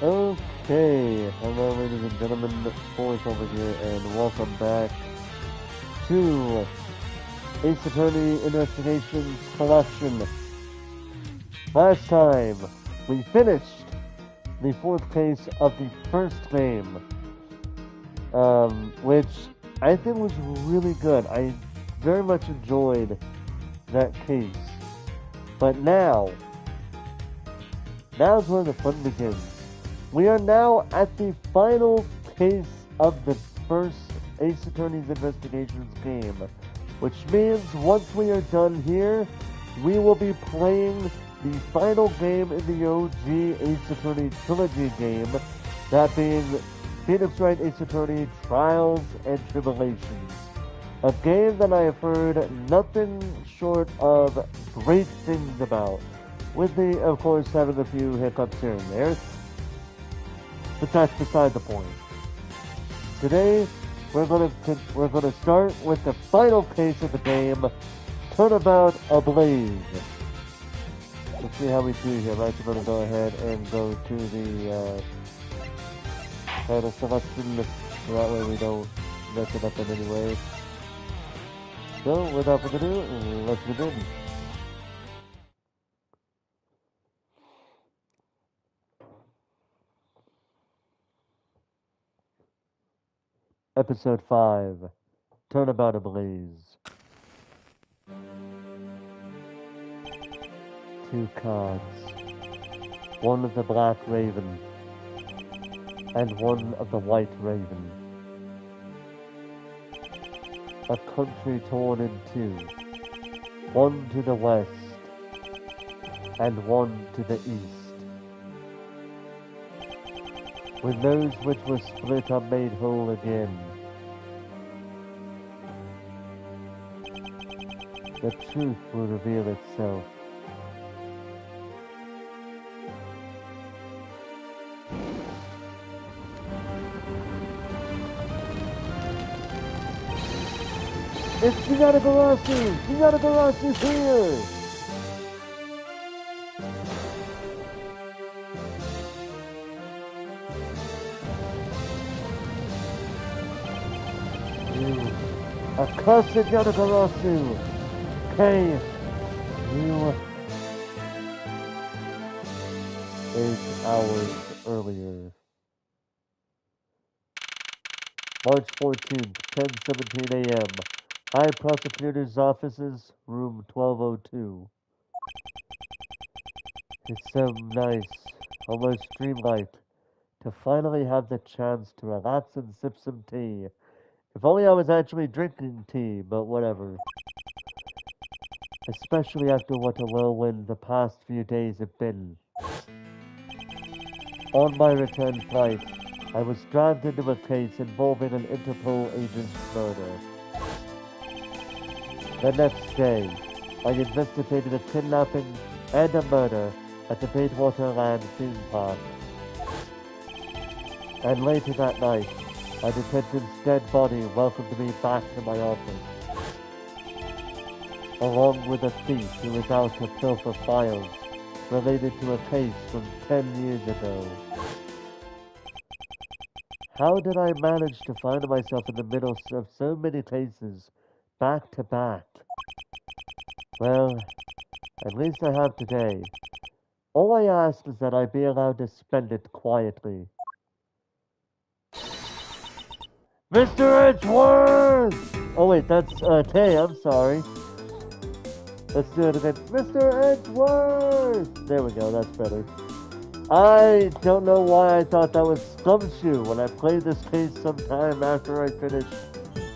Okay, hello ladies and gentlemen, boys over here, and welcome back to Ace Attorney Investigations Collection. Last time, we finished the fourth case of the first game, which I think was really good. I very much enjoyed that case. But now's where the fun begins. We are now at the final case of the first Ace Attorney's Investigations game, which means once we are done here, we will be playing the final game in the OG Ace Attorney Trilogy game, that being Phoenix Wright Ace Attorney Trials and Tribulations. A game that I have heard nothing short of great things about, with me, of course, having a few hiccups here and there. But that's beside the point. Today, we're gonna start with the final case of the game, Turnabout Ablaze. Let's see how we do here. I'm actually gonna go ahead and go to the title selection, so that way we don't mess it up in any way. So, without further ado, let's begin. Episode 5, Turnabout Ablaze. 2 cards. One of the Black Raven, and one of the White Raven. A country torn in two. One to the west, and one to the east. When those which were split are made whole again, the truth will reveal itself. It's Kinatagarasu! Kinatagarasu here! You accursed Yanagarasu! Okay, you 8 hours earlier. March 14th, 10:17 a.m. High Prosecutor's Offices, room 1202. It's so nice, almost dreamlike, to finally have the chance to relax and sip some tea. If only I was actually drinking tea, but whatever. Especially after what a whirlwind the past few days have been. On my return flight, I was dragged into a case involving an Interpol agent's murder. The next day, I investigated a kidnapping and a murder at the Baitwater Land theme park. And later that night, a detective's dead body welcomed me back to my office, along with a thief who was out to pilfer files related to a case from 10 years ago. How did I manage to find myself in the middle of so many cases, back to back? Well, at least I have today. All I ask is that I be allowed to spend it quietly. Mr. Edgeworth! Oh wait, that's Tay, I'm sorry. Let's do it again. Mr. Edgeworth! There we go, that's better. I don't know why I thought that was Scumshoe when I played this case sometime after I finished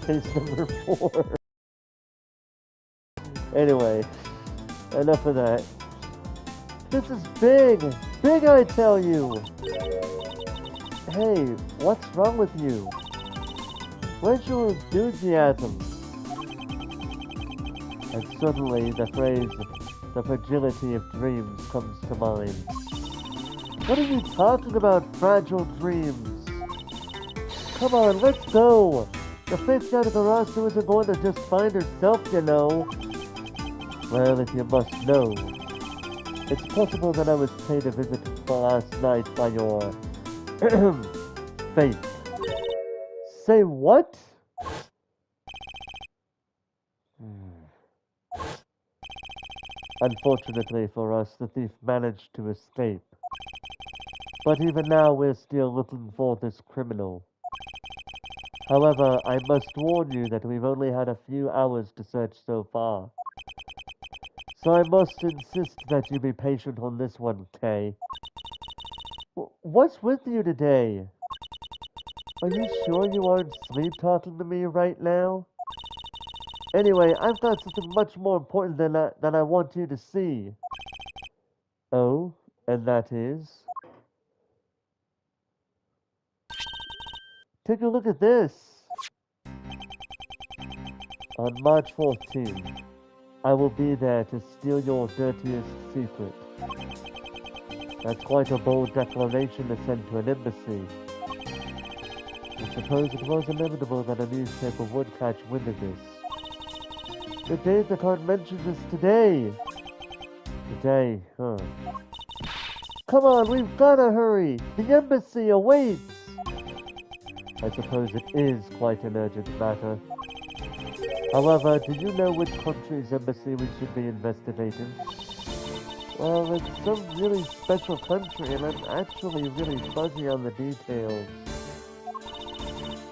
case number 4. Anyway, enough of that. This is big! Big, I tell you! Hey, what's wrong with you? Where's your enthusiasm? And suddenly the phrase, the fragility of dreams, comes to mind. What are you talking about, fragile dreams? Come on, let's go! The fake Yanagarasu isn't going to just find herself, you know. Well, if you must know, It's possible that I was paid a visit last night by your fate. Say what? Unfortunately for us, the thief managed to escape. But even now, we're still looking for this criminal. However, I must warn you that we've only had a few hours to search so far. So I must insist that you be patient on this one, Kay. What's with you today? Are you sure you aren't sleep talking to me right now? Anyway, I've got something much more important than I want you to see. Oh, and that is? Take a look at this. On March 14th, I will be there to steal your dirtiest secret. That's quite a bold declaration to send to an embassy. I suppose it was inevitable that a newspaper would catch wind of this. The day the card mentions is today. Today, huh? Come on, we've gotta hurry! The embassy awaits! I suppose it is quite an urgent matter. However, do you know which country's embassy we should be investigating? Well, it's some really special country, and I'm actually really fuzzy on the details.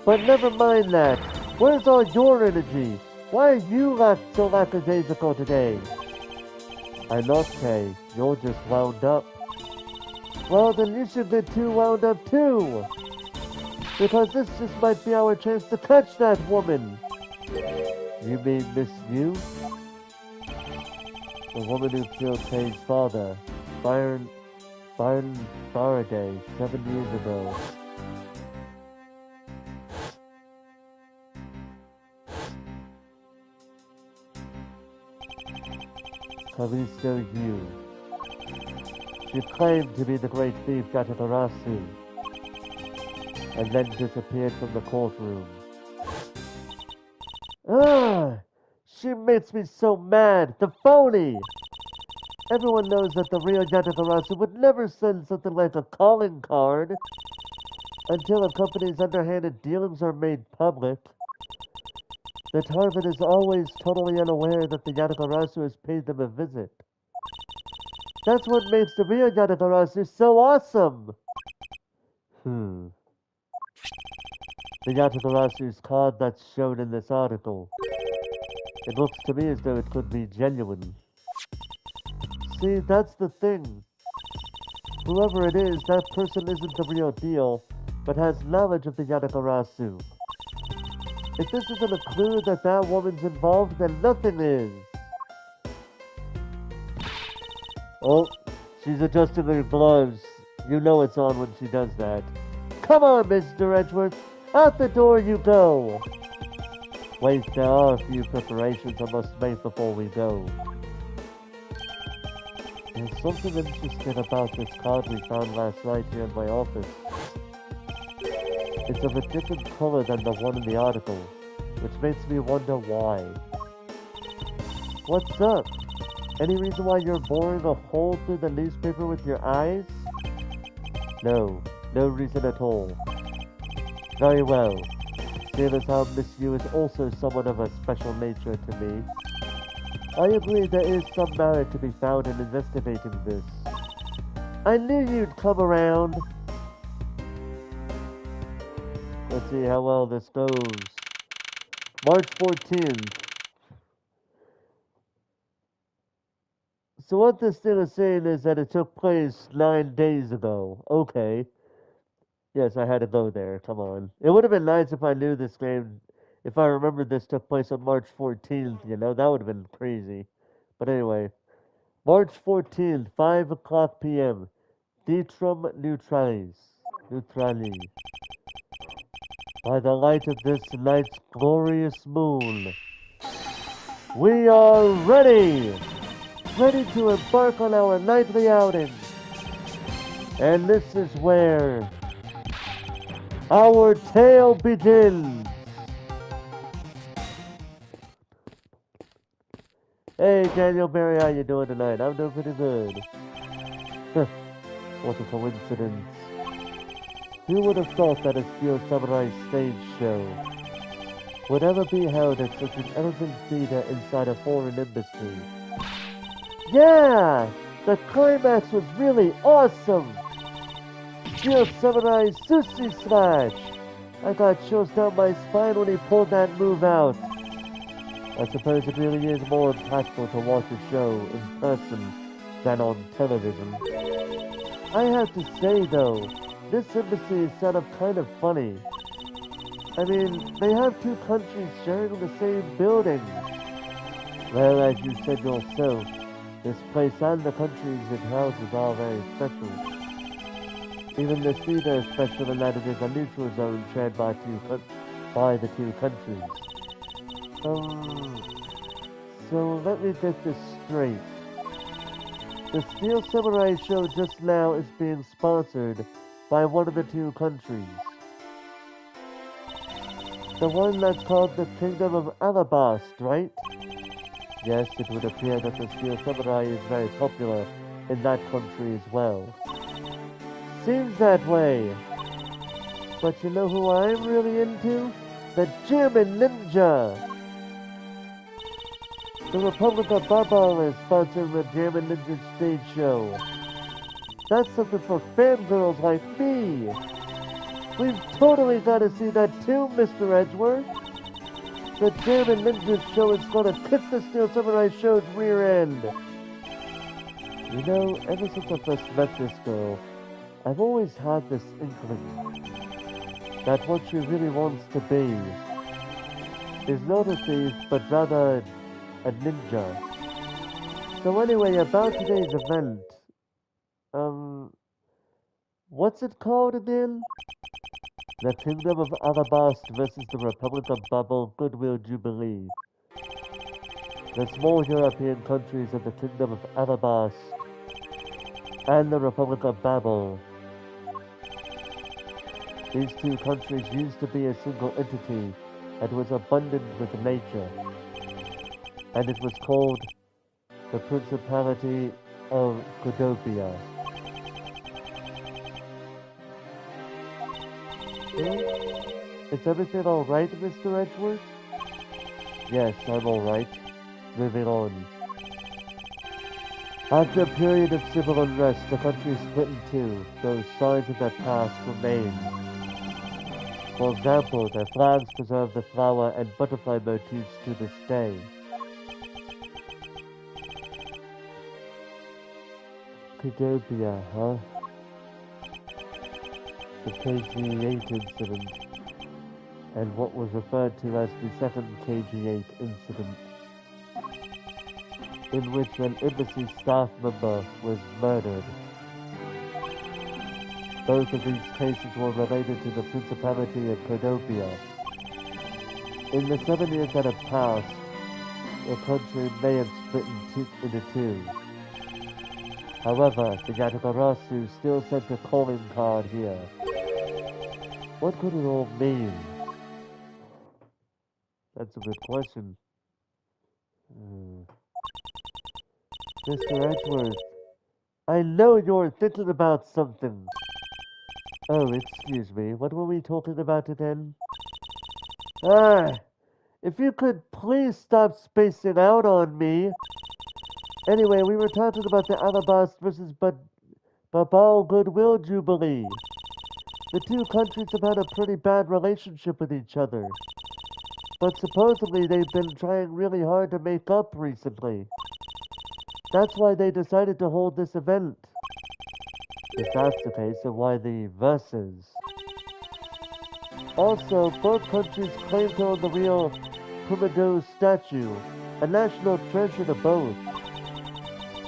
But never mind that. Where's all your energy? Why are you so lackadaisical today? I'm not, Kay. You're just wound up. Well, then you should get too wound up too. Because this just might be our chance to catch that woman. You mean Miss You? The woman who killed Kay's father, Byron Faraday, 7 years ago. Callisto Yu. She claimed to be the great thief Yatagarasu, and then disappeared from the courtroom. Ah! She makes me so mad! The phony! Everyone knows that the real Yatagarasu would never send something like a calling card until a company's underhanded dealings are made public. The target is always totally unaware that the Yatagarasu has paid them a visit. That's what makes the real Yatagarasu so awesome! The Yatagarasu's card that's shown in this article. It looks to me as though it could be genuine. See, that's the thing. Whoever it is, that person isn't the real deal, but has knowledge of the Yatagarasu. If this isn't a clue that that woman's involved, then nothing is. Oh, she's adjusting her gloves. You know it's on when she does that. Come on, Mr. Edgeworth. Out the door you go. Wait, there are a few preparations I must make before we go. There's something interesting about this card we found last night here in my office. It's of a different color than the one in the article, which makes me wonder why. What's up? Any reason why you're boring a hole through the newspaper with your eyes? No, no reason at all. Very well. Seeing as how Miss Yu is also someone of a special nature to me, I agree there is some merit to be found in investigating this. I knew you'd come around. Let's see how well this goes. March 14th. So what this thing is saying is that it took place 9 days ago. Okay. Yes, I had to go there. Come on. It would have been nice if I knew this game, if I remembered this took place on March 14th, you know? That would have been crazy. But anyway. March 14th, 5 o'clock p.m. Ditrum Neutralis. Neutrali. By the light of this night's glorious moon, we are ready! Ready to embark on our nightly outing. And this is where our tale begins. Hey, Daniel Barry, how you doing tonight? I'm doing pretty good. What a coincidence. Who would have thought that a Steel Samurai stage show would ever be held at such an elegant theater inside a foreign embassy? Yeah! The climax was really awesome! Steel Samurai Sushi Smash! I got chills down my spine when he pulled that move out. I suppose it really is more impactful to watch a show in person than on television. I have to say though, this embassy is set up kind of funny. I mean, they have two countries sharing the same building. Well, as you said yourself, this place and the countries it houses are very special. Even the theater is special in that it is a neutral zone shared by the two countries. So let me get this straight. The Steel Samurai show just now is being sponsored by one of the two countries. The one that's called the Kingdom of Alabast, right? Yes, it would appear that the Steel Samurai is very popular in that country as well. Seems that way. But you know who I'm really into? The German Ninja! The Republic of Babel is sponsoring the German Ninja stage show. That's something for fangirls like me. We've totally got to see that too, Mr. Edgeworth. The German Ninja show is going to kick the Steel Samurai show's rear end. You know, ever since I first met this girl, I've always had this inkling that what she really wants to be is not a thief, but rather a ninja. So anyway, about today's event, what's it called again? The Kingdom of Alabast versus the Republic of Babel Goodwill Jubilee. The small European countries of the Kingdom of Alabast and the Republic of Babel. These two countries used to be a single entity and was abundant with nature, and it was called the Principality of Godopia. Is everything alright, Mr. Edgeworth? Yes, I'm alright. Moving on. After a period of civil unrest, the country split in two, though signs of their past remain. For example, their flags preserve the flower and butterfly motifs to this day. Godopia, huh? The KG-8 incident, and what was referred to as the second KG-8 incident, in which an embassy staff member was murdered. Both of these cases were related to the Principality of Godopia. In the 7 years that have passed, the country may have split into two. However, the Yatagarasu still sent a calling card here. What could it all mean? That's a good question. Mr. Edgeworth, I know you're thinking about something. Oh, excuse me, what were we talking about again? If you could please stop spacing out on me. Anyway, we were talking about the Alabast versus Babal Goodwill Jubilee. The two countries have had a pretty bad relationship with each other. But supposedly they've been trying really hard to make up recently. That's why they decided to hold this event. If that's the case, then why the verses? Also, both countries claim to own the real Kumado's statue, a national treasure to both.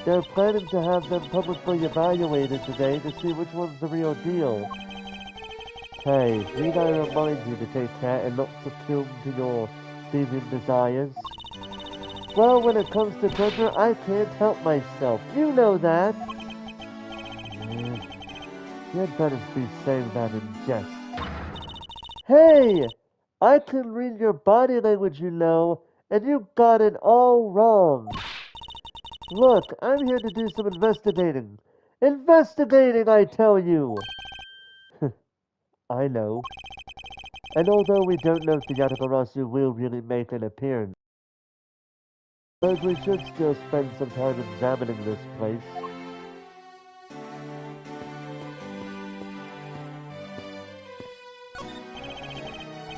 They're planning to have them publicly evaluated today to see which one's the real deal. Hey, need I remind you to take care and not succumb to your thieving desires? Well, when it comes to treasure, I can't help myself. You know that. You'd better be saying that in jest. Hey! I can read your body language, you know, and you got it all wrong. Look, I'm here to do some investigating. Investigating, I tell you! I know. And although we don't know if the Yatagarasu will really make an appearance, but we should still spend some time examining this place.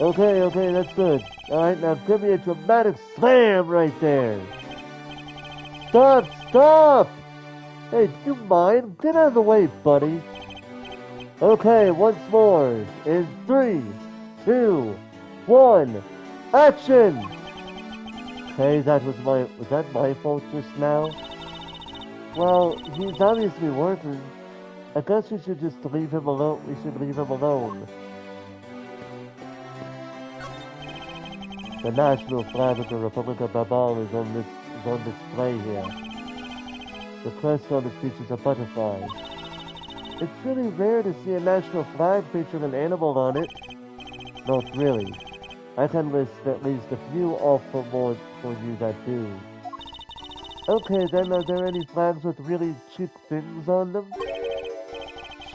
Okay, that's good. Alright, now give me a dramatic slam right there. Stop! Hey, do you mind? Get out of the way, buddy. Okay, once more. In 3, 2, 1, action! Okay, was that my fault just now? Well, he's obviously working. I guess we should just leave him alone. We should leave him alone. The national flag of the Republic of Babal is on display here. The crest on it features a butterfly. It's really rare to see a national flag featuring an animal on it. Not really. I can list at least a few off for you that do. Okay then, are there any flags with really cheap things on them?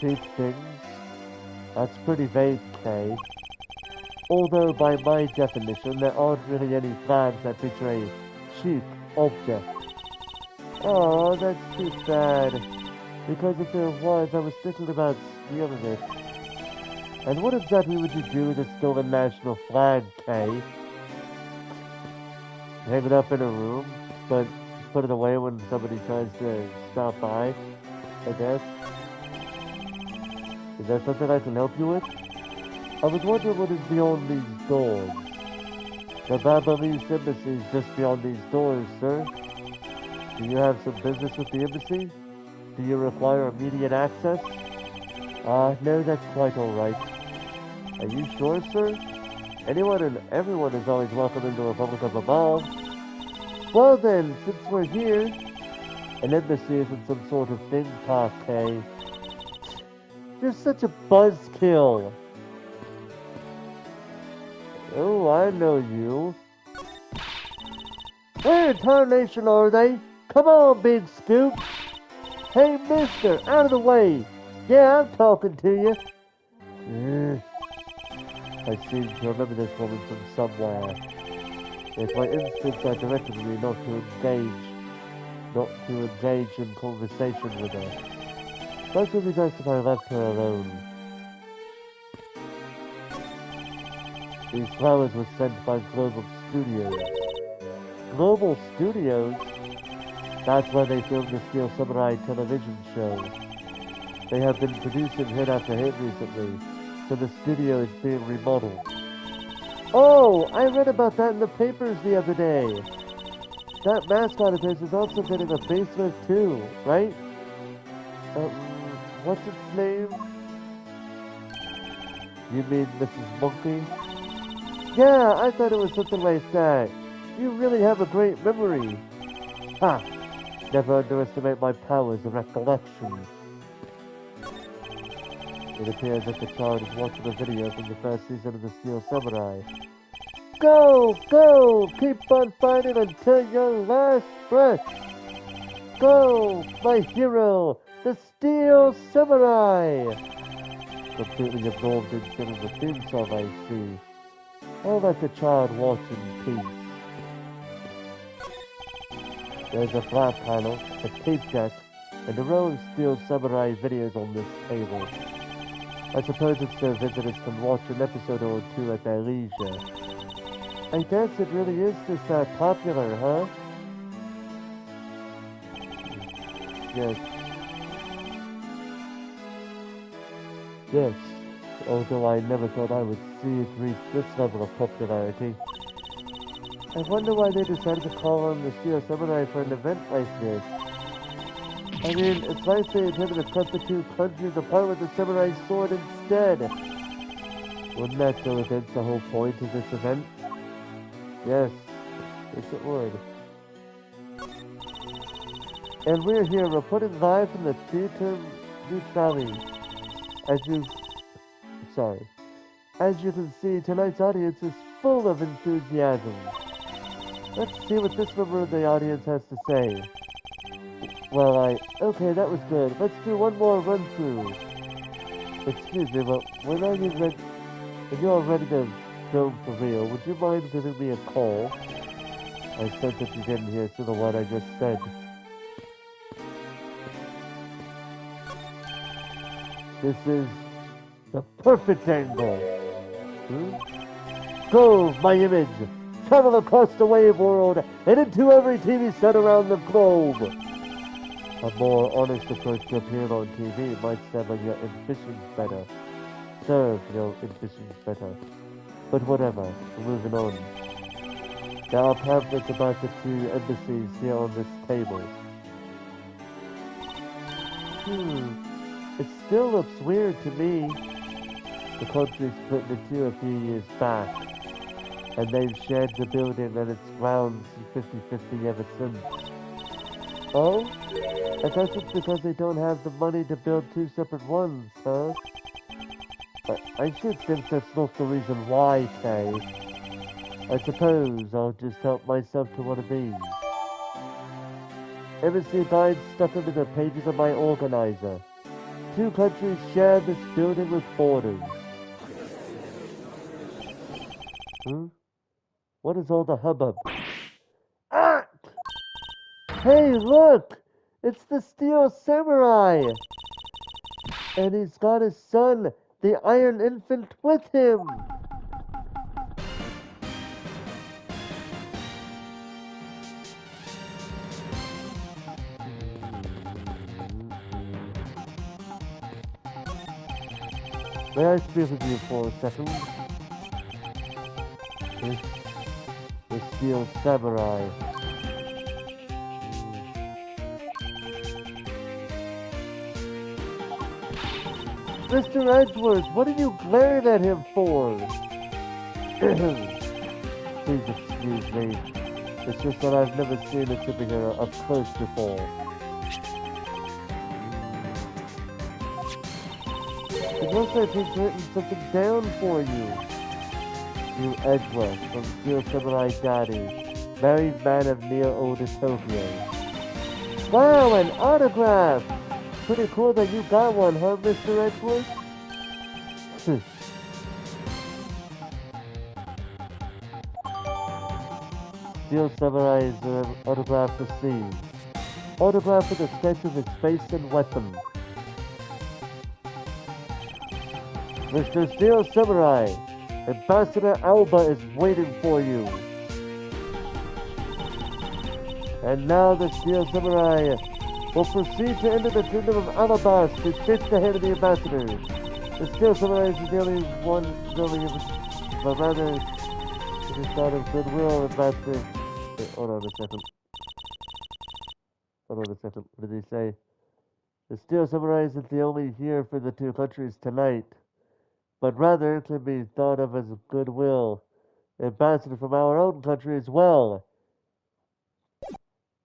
Cheap things? That's pretty vague, Kay. Although by my definition, there aren't really any flags that feature a cheap object. Oh, that's too sad. Because if there was, I was thinking about stealing it. And what exactly would you do with a stolen national flag, Kay? Hang it up in a room, but put it away when somebody tries to stop by, I guess? Is that something I can help you with? I was wondering what is beyond these doors. The Babalese embassy is just beyond these doors, sir. Do you have some business with the embassy? Do you require immediate access? No, that's quite alright. Are you sure, sir? Anyone and everyone is always welcome in the Republic of Ablaze. Well then, since we're here, an embassy isn't some sort of thing, Kay. You're such a buzzkill. Oh, I know you. Where in tarnation are they? Come on, Big Scoop. Hey, mister, out of the way. Yeah, I'm talking to you. I seem to remember this woman from somewhere. If my instincts are directed me not to engage in conversation with her. That would be best if I left her alone. These flowers were sent by Global Studios. Global Studios? That's where they filmed the Steel Samurai television show. They have been producing hit after hit recently, so the studio is being remodeled. Oh, I read about that in the papers the other day. That mascot of theirs is also getting a facelift too, right? What's its name? You mean Mrs. Monkey? Yeah, I thought it was something like that. You really have a great memory. Ha! Never underestimate my powers of recollection. It appears that the child is watching a video from the first season of the Steel Samurai. Go! Keep on fighting until your last breath! Go, my hero, the Steel Samurai! Completely absorbed in singing the theme song, I see. I'll let the child watch in peace. There's a flat panel, a tape deck, and a row of Steel Samurai videos on this table. I suppose it's so visitors can watch an episode or two at their leisure. I guess it really is just that popular, huh? Yes. Although I never thought I would see it reach this level of popularity. I wonder why they decided to call on the Steel Samurai for an event like this. I mean, it's like they intended to cut the two countries apart with the samurai sword instead. Wouldn't that go against the whole point of this event? Yes it would. And we're here reporting live from the Theater Neutrali. As you can see, tonight's audience is full of enthusiasm. Let's see what this member of the audience has to say. Well, okay, that was good. Let's do one more run through. Excuse me, but when are you ready? When you're ready to film for real, would you mind giving me a call? I said that you didn't hear to the one I just said. This is the perfect angle. Go, my image. Travel across the wave world and into every TV set around the globe. A more honest approach to appearing on TV might stem on your ambitions better. Serve your ambitions better. But whatever, moving on. There are pamphlets about the two embassies here on this table. It still looks weird to me. The country split into two a few years back, and they've shared the building and its grounds 50-50 ever since. Oh? I guess it's because they don't have the money to build two separate ones, huh? But I should think that's not the reason why, Kay. I suppose I'll just help myself to one of these. Embassy guide stuck into the pages of my organizer. Two countries share this building with borders. What is all the hubbub? Ah! Hey, look! It's the Steel Samurai! And he's got his son, the Iron Infant, with him! May I speak with you for a second? The Steel Samurai. Mr. Edgeworth, what are you glaring at him for? Please excuse me. It's just that I've never seen a superhero up close before. It looks like he's written something down for you. You Edgeworth from Steel Samurai Daddy, married man of near old Tokyo. Wow, an autograph! Pretty cool that you got one, huh, Mr. Edgeworth? Steel Samurai's autograph received. Autograph with a sketch of his face and weapon. Mr. Steel Samurai, Ambassador Alba is waiting for you. And now the Steel Samurai will proceed to enter the kingdom of Alabas to shake the hand of the ambassador. The Steel Samurai is the only one building of it, but rather it is out of goodwill, ambassador. Wait, hold on a second. What did he say? The Steel Samurai isn't the only here for the two countries tonight, but rather it can be thought of as a goodwill ambassador from our own country as well.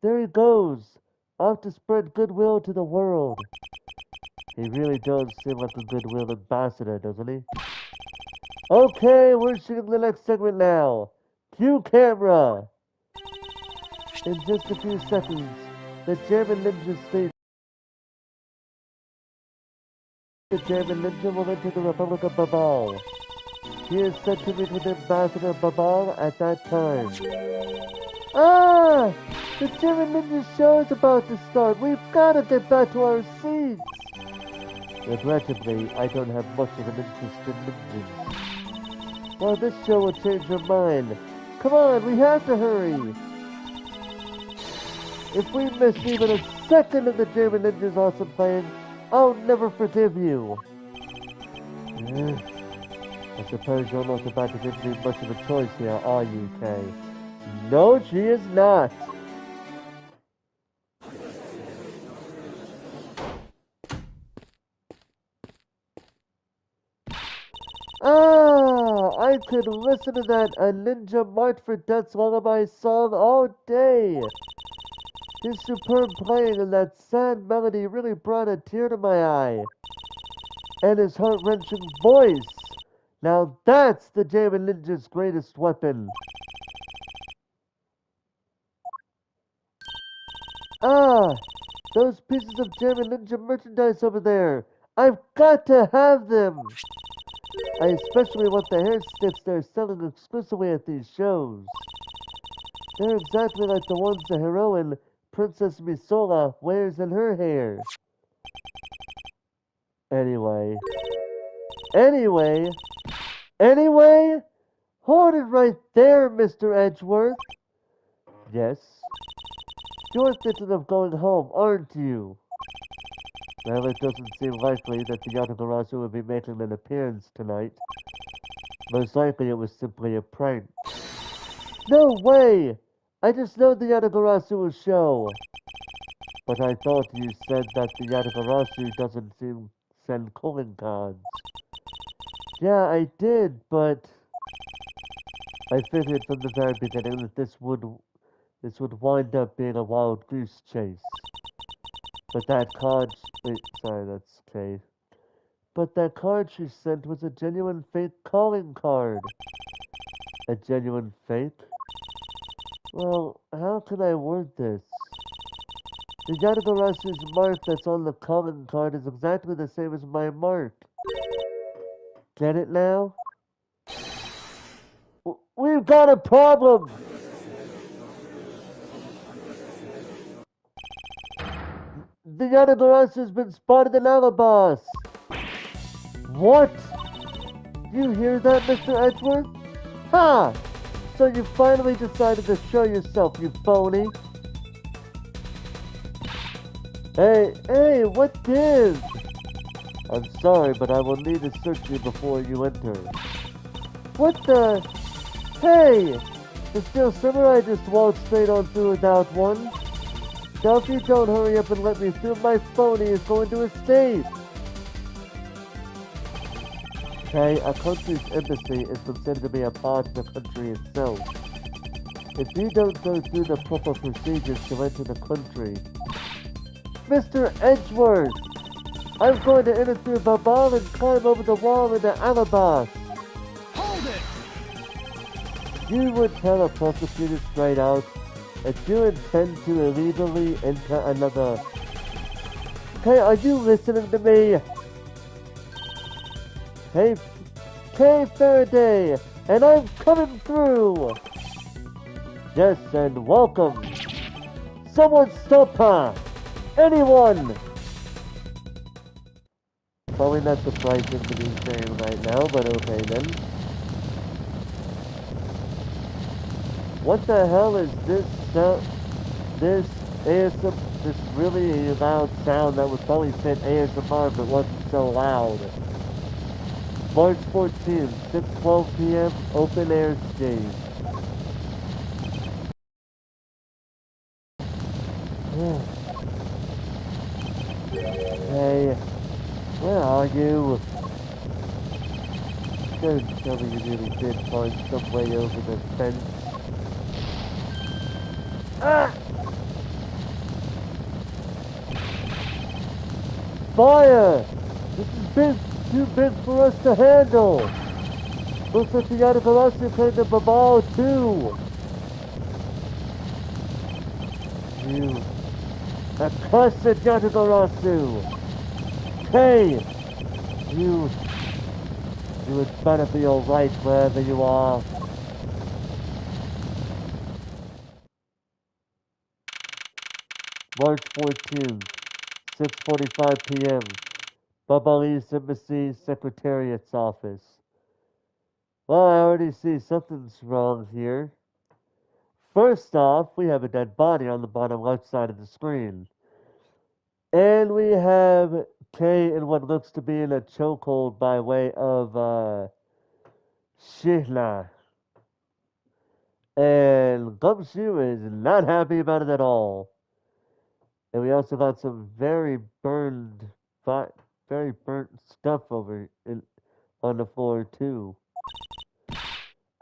There he goes, off to spread goodwill to the world. He really does seem like a goodwill ambassador, doesn't he? Okay, we're shooting the next segment now. Cue camera. In just a few seconds, the German ninja state. The German ninja will enter the Republic of Babal. He is said to meet with Ambassador Babal at that time. Ah! The German ninja show is about to start. We've got to get back to our seats. Regrettably, I don't have much of an interest in ninjas. Well, this show will change your mind. Come on, we have to hurry. If we miss even a second of the German ninja's awesome plan, I'll never forgive you. I suppose you're not about to give me much of a choice here, are you, Kay? No, she is not. Ah, I could listen to that A Ninja March for Death's Lullaby song all day. His superb playing and that sad melody really brought a tear to my eye. And his heart-wrenching voice. Now that's the German ninja's greatest weapon. Ah, Those pieces of German ninja merchandise over there. I've got to have them. I especially want the hair sticks they're selling exclusively at these shows. They're exactly like the ones the heroine, Princess Misola, wears in her hair. Anyway. Anyway? Anyway? Hold it right there, Mr. Edgeworth. Yes? You're thinking of going home, aren't you? Well, it doesn't seem likely that the Yatagarasu will be making an appearance tonight. Most likely it was simply a prank. No way! I just know the Yatagarasu will show. But I thought you said that the Yatagarasu doesn't send calling cards. Yeah, I did, but I figured from the very beginning that this would wind up being a wild goose chase. But that card, wait, sorry, that's K. But that card she sent was a genuine fake calling card. A genuine fake? Well, how can I word this? The Yatagarasu's mark that's on the calling card is exactly the same as my mark. Get it now? We've got a problem! The Yatagarasu's been spotted in Alabas! What? You hear that, Mr. Edgeworth? Ha! So you finally decided to show yourself, you phony. Hey, what gives? I'm sorry, but I will need to search you before you enter. What the? Hey! The Steel Samurai just waltzed straight on through without one. Now if you don't hurry up and let me through, my phony is going to escape. Okay, a country's embassy is considered to be a part of the country itself. If you don't go through the proper procedures to enter the country... Mr. Edgeworth! I'm going to enter through Babal and climb over the wall into Alabas! Hold it! You would tell a prosecutor straight out that you intend to illegally enter another... Okay, are you listening to me? Hey, Faraday, and I'm coming through! Yes, and welcome! Someone stop her! Anyone! Probably not surprising to be saying right now, but okay then. What the hell is this sound? This really loud sound that would probably fit ASMR if it wasn't so loud. March 14th, 6:12 p.m., open air stage. Hey, where are you? Don't tell me you really did find some way over the fence. Ah! Fire! This is too big for us to handle! Looks like the Yatagarasu came to Babao too! You accursed Yatagarasu! Hey! You would better be alright wherever you are. March 14th, 6:45 p.m. Babali's Embassy Secretariat's office. Well, I already see something's wrong here. First off, we have a dead body on the bottom left side of the screen. And we have Kay in what looks to be in a chokehold by way of Shihla. And Gumshoe is not happy about it at all. And we also got some very burnt stuff on the floor too.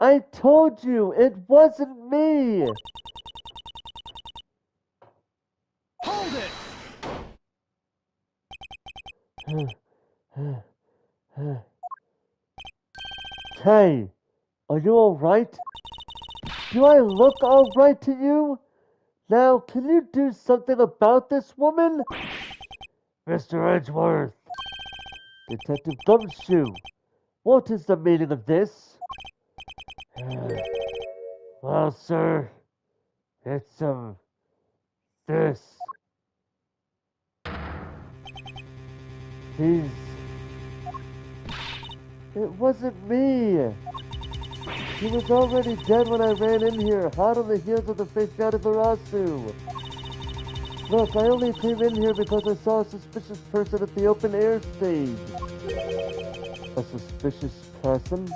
I told you, it wasn't me! Hold it! Kay, are you alright? Do I look alright to you? Now, can you do something about this woman? Mr. Edgeworth. Detective Gumshoe. What is the meaning of this? Well, sir, it's, this. He's... It wasn't me! He was already dead when I ran in here, hot on the heels of the fake Yadavarasu. Look, I only came in here because I saw a suspicious person at the open air stage. A suspicious person?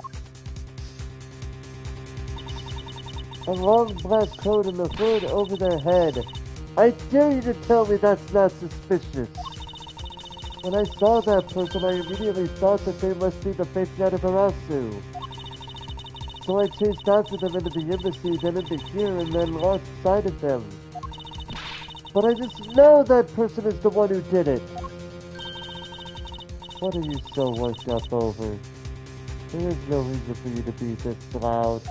A long black coat and a hood over their head. I dare you to tell me that's not suspicious. When I saw that person, I immediately thought that they must be the fake Yadavarasu. So I chased after them into the embassy, then into here, and then lost sight of them. But I just know that person is the one who did it. What are you so worked up over? There is no reason for you to be this loud.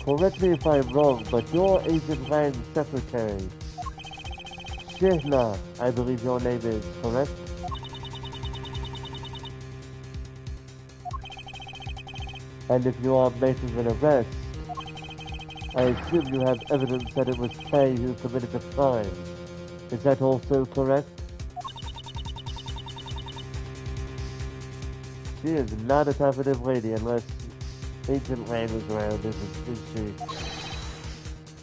Correct me if I'm wrong, but you're Agent Lang's secretary. Shihna, I believe your name is, correct? And if you are making an arrest, I assume you have evidence that it was Kay who committed the crime. Is that also correct? She is not a talkative lady unless Agent Lang is around, is she?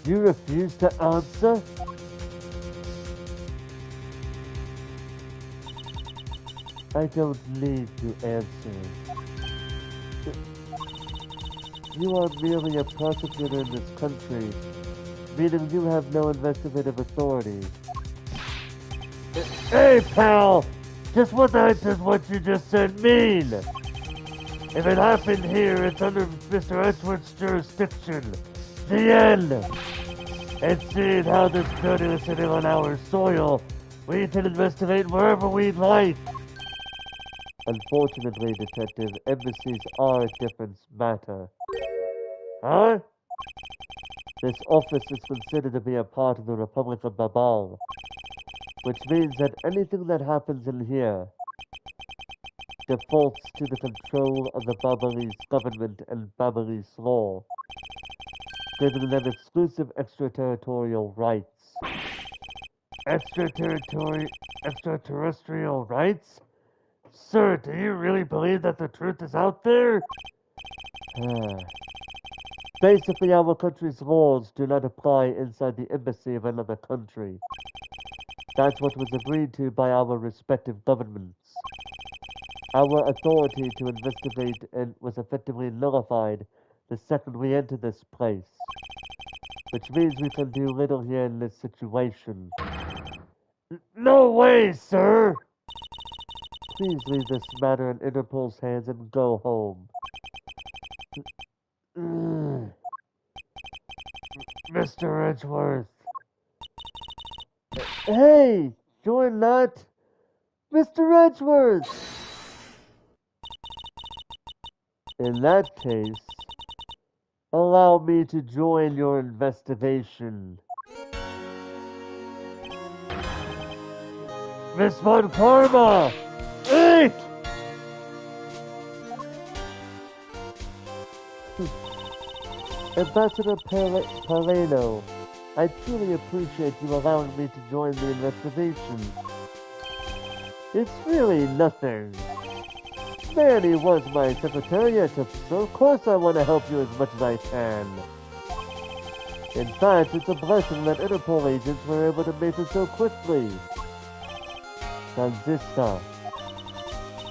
You refuse to answer? I don't need to answer. You are merely a prosecutor in this country, meaning you have no investigative authority. Hey, pal! Just what does what you just said mean? If it happened here, it's under Mr. Edgeworth's jurisdiction. The end! And seeing how this building is sitting on our soil, we can investigate wherever we'd like. Unfortunately, Detective, embassies are a different matter. Huh? This office is considered to be a part of the Republic of Babal, which means that anything that happens in here defaults to the control of the Babalese government and Babalese law, giving them exclusive extraterritorial rights. Extraterrestrial rights? Sir, do you really believe that the truth is out there? Basically, our country's laws do not apply inside the embassy of another country. That's what was agreed to by our respective governments. Our authority to investigate and was effectively nullified the second we entered this place, which means we can do little here in this situation. No way, sir! Please leave this matter in Interpol's hands and go home. Mr. Edgeworth. Hey, you're not Mr. Edgeworth! In that case, allow me to join your investigation. Miss Von Karma! Eat! Ambassador Paleno, I truly appreciate you allowing me to join the investigation. It's really nothing. Manny was my secretariat, so of course I want to help you as much as I can. In fact, it's a blessing that Interpol agents were able to make it so quickly. Transistor.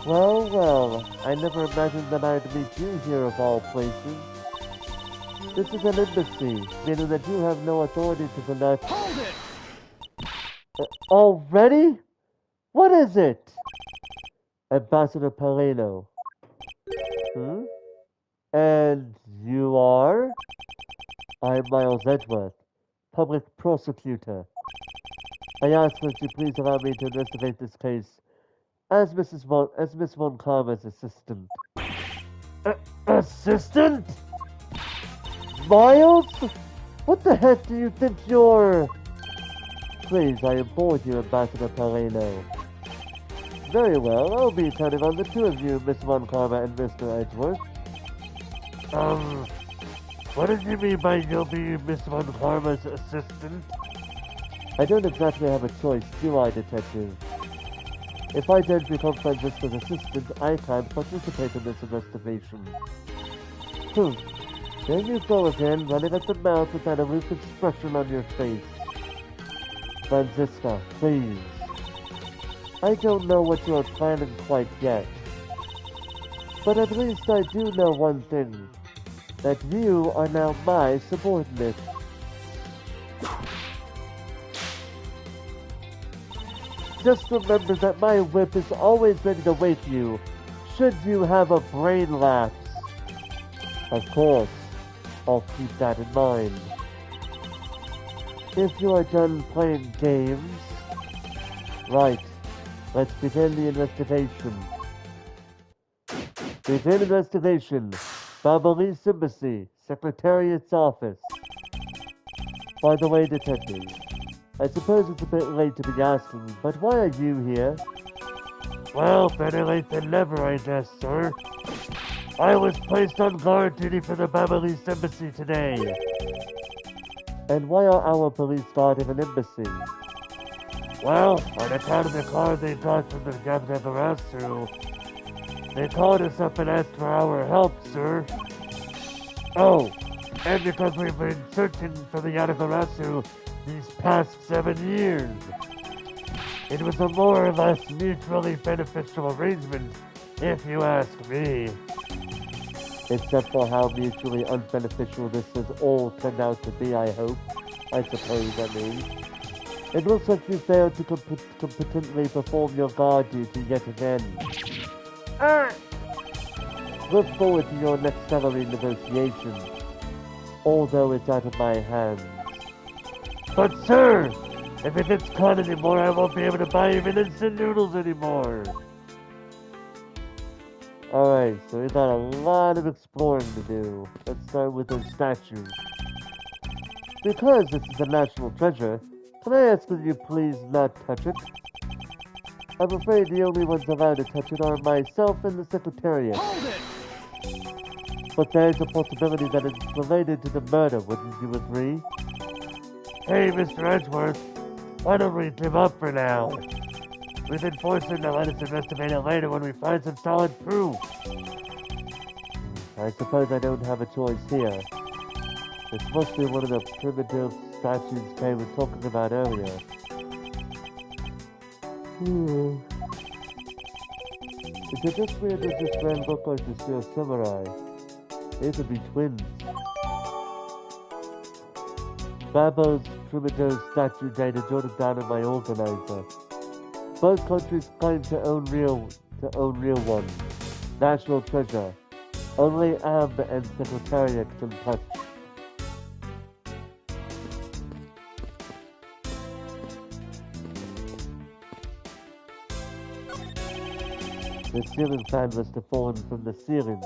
Well, I never imagined that I'd meet you here of all places. This is an embassy, meaning that you have no authority to conduct... Hold it! Already? What is it? Ambassador Paleno. And you are? I'm Miles Edgeworth, public prosecutor. I ask that you please allow me to investigate this case as Miss Von Karma's assistant. Assistant? Miles? What the heck do you think you're... Please, I implore you, Ambassador Paleno. Very well, I'll be counting on the two of you, Miss Von Karma and Mr. Edgeworth. What did you mean by you'll be Miss Von Karma's assistant? I don't exactly have a choice, do I, Detective? If I don't become Francisco's assistant, I can't participate in this investigation. There you go again, running at the mouth with that aloof expression on your face. Francisca, please. I don't know what you are planning quite yet. But at least I do know one thing. That you are now my subordinate. Just remember that my whip is always ready to wake you, should you have a brain lapse. Of course, I'll keep that in mind. If you are done playing games... Right, let's begin the investigation. Begin investigation. Babylese Embassy, Secretariat's office. By the way, Detective, I suppose it's a bit late to be asking, but why are you here? Well, better late than never, I guess, sir. I was placed on guard duty for the Babylese Embassy today. And why are our police guarding an embassy? Well, on account of the card they got from the Gabdagarasu, they called us up and asked for our help, sir. Oh, and because we've been searching for the Yatagarasu these past 7 years. It was a more or less mutually beneficial arrangement, if you ask me. Except for how mutually unbeneficial this has all turned out to be, I hope. I suppose, I mean. It looks like you failed to competently perform your guard duty yet again. Look forward to your next salary negotiation, although it's out of my hands. But sir, if it gets caught anymore, I won't be able to buy even instant noodles anymore. Alright, so we've got a lot of exploring to do. Let's start with those statues. Because this is a national treasure, can I ask that you please not touch it? I'm afraid the only ones allowed to touch it are myself and the Secretariat. Hold it! But there's a possibility that it's related to the murder, wouldn't you agree? Hey, Mr. Edgeworth, why don't we give up for now? We've been forced to let us investigate it later when we find some solid proof. I suppose I don't have a choice here. This must be one of the primitive statues Kay was talking about earlier. Is it this weird that this man look like the Steel Samurai? They could be twins. Babo's primitive statue data jotted down in my organizer. Both countries claim to own real ones. National treasure. Only AB and Secretariat can touch. The ceiling fan must have fallen from the ceiling.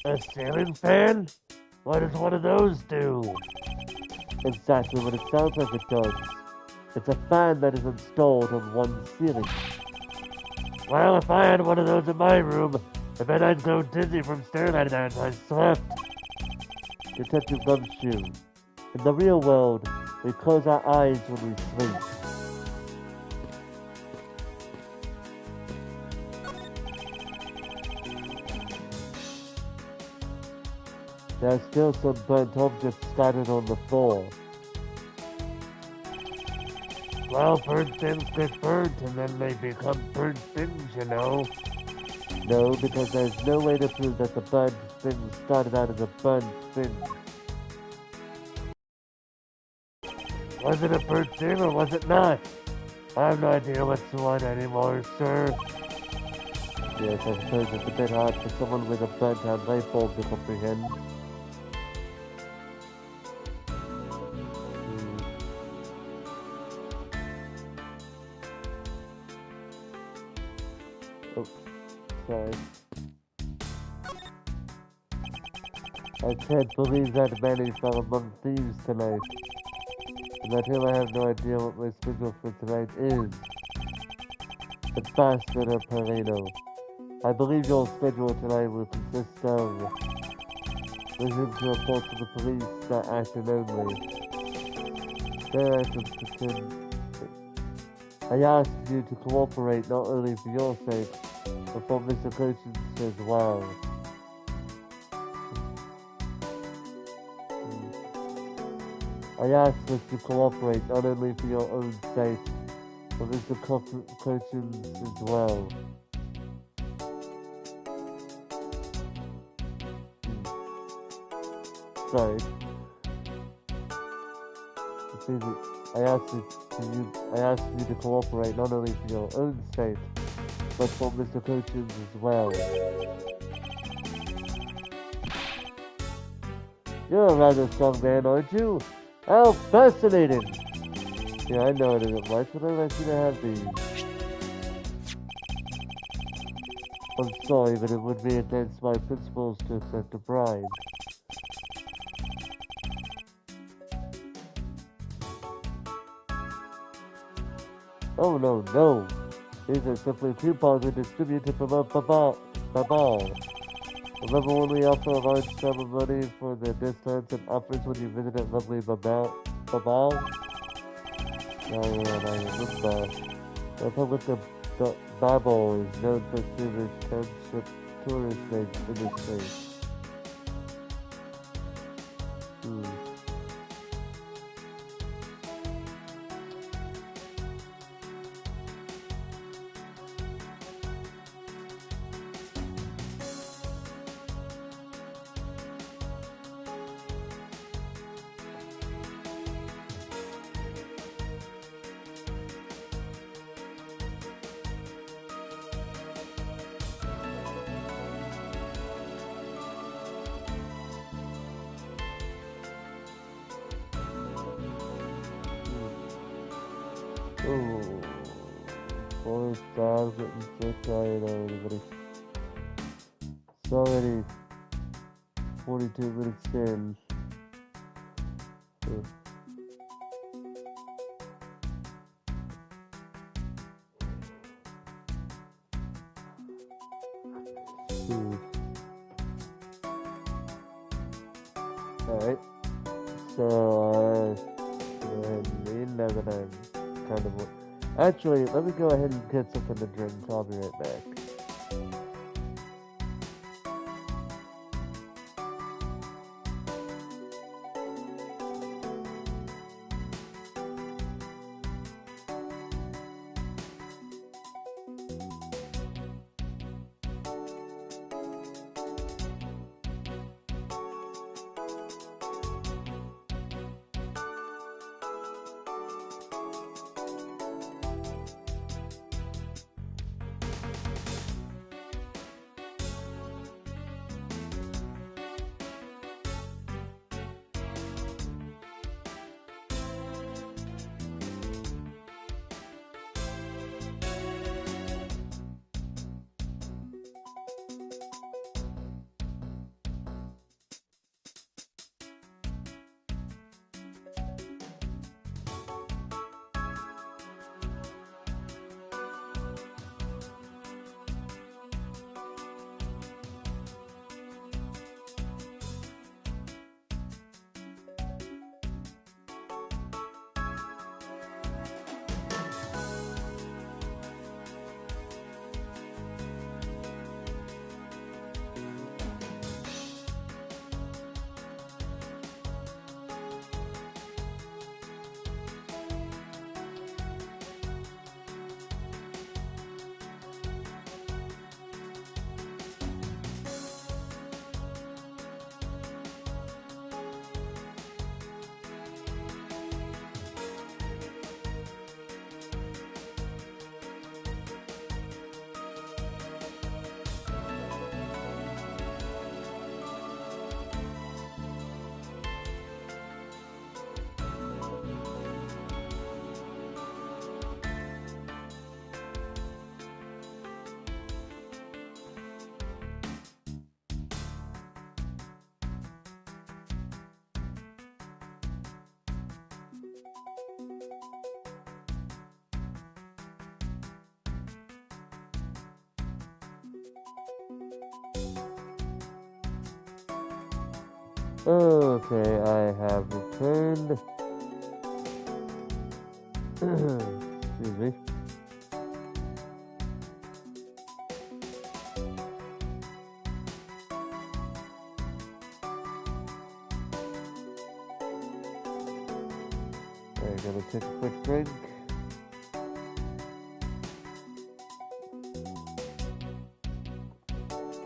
A ceiling fan? What does one of those do? Exactly what it sounds like it does. It's a fan that is installed on one ceiling. Well, if I had one of those in my room, I bet I'd go dizzy from staring at it as I slept. Detective Gumshoe. In the real world, we close our eyes when we sleep. There's still some burnt objects scattered on the floor. Well, burnt things get burnt and then they become burnt things, you know. No, because there's no way to prove that the burnt thing started out as a burnt thing. Was it a burnt thing or was it not? I have no idea what's what anymore, sir. Yes, I suppose it's a bit hard for someone with a burnt out light bulb to comprehend. Sorry. I can't believe that Manny fell among thieves tonight. And that him, I have no idea what my schedule for tonight is. Ambassador Perino, I believe your schedule tonight will consist of listening to reports from the police that action only. Their actions pretend. I ask you to cooperate not only for your sake, but for Mr. Cochran's as well. I ask us to cooperate not only for your own sake, but Mr. Cochran's as well. Sorry. I ask you to cooperate not only for your own sake, but for Mr. Cochran's as well. You're a rather strong man, aren't you? How fascinating! Yeah, I know it isn't much, but I'd like you to have these. I'm sorry, but it would be against my principles to accept a bribe. Oh no. These are simply coupons we distribute to promote Babal. Remember when we offer a large sum of money for the discounts and offers when you visited lovely Babal? I remember. The Republic of Babel is known for serious township tourist industry. Oh, 4 stars, getting so tired already, buddy. It's already 42 minutes in. Alright, so go ahead and read now that I'm kind of. Actually, let me go ahead and get something to drink. I'll be right back. Okay, I have returned. Excuse me. I'm gonna take a quick drink.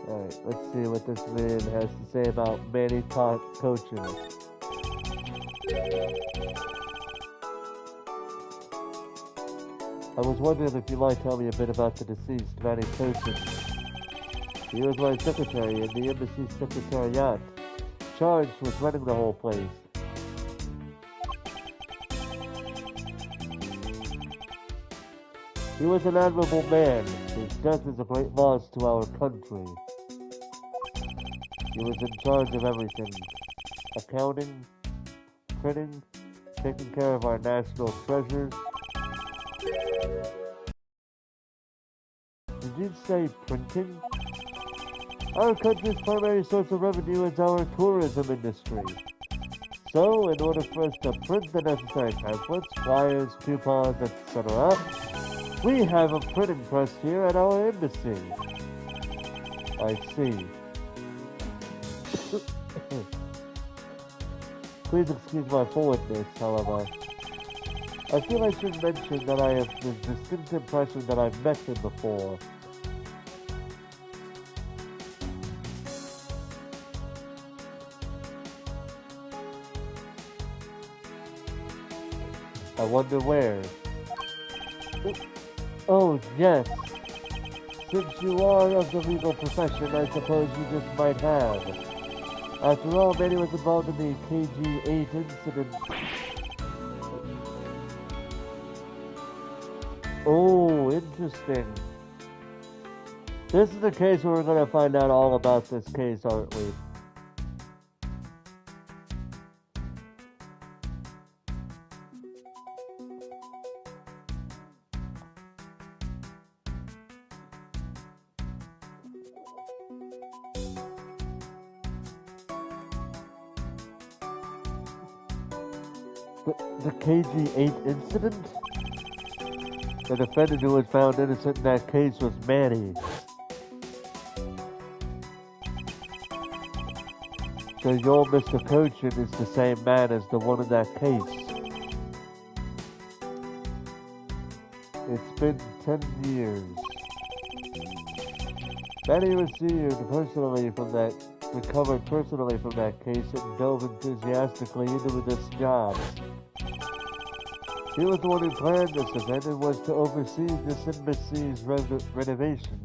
Alright, let's see what this man has to say about Manny coaching. I was wondering if you might tell me a bit about the deceased Manny Kochin. He was my secretary in the embassy secretariat, charged with running the whole place. He was an admirable man. His death is a great loss to our country. He was in charge of everything. Accounting, printing, taking care of our national treasures. Did you say printing? Our country's primary source of revenue is our tourism industry. So, in order for us to print the necessary pamphlets, flyers, coupons, etc., we have a printing press here at our embassy. I see. Please excuse my forwardness, however. I feel I should mention that I have the distinct impression that I've met him before. I wonder where. Oh, yes. Since you are of the legal profession, I suppose you just might have. After all, Manny was involved in the KG-8 incident. Oh, interesting. This is the case where we're going to find out all about this case, aren't we? The KG-8 incident? The defendant who was found innocent in that case was Manny. So your Mr. Cochin is the same man as the one in that case. It's been 10 years. Manny recovered personally from that case and dove enthusiastically into this job. He was the one who planned this event and was to oversee this embassy's renovation.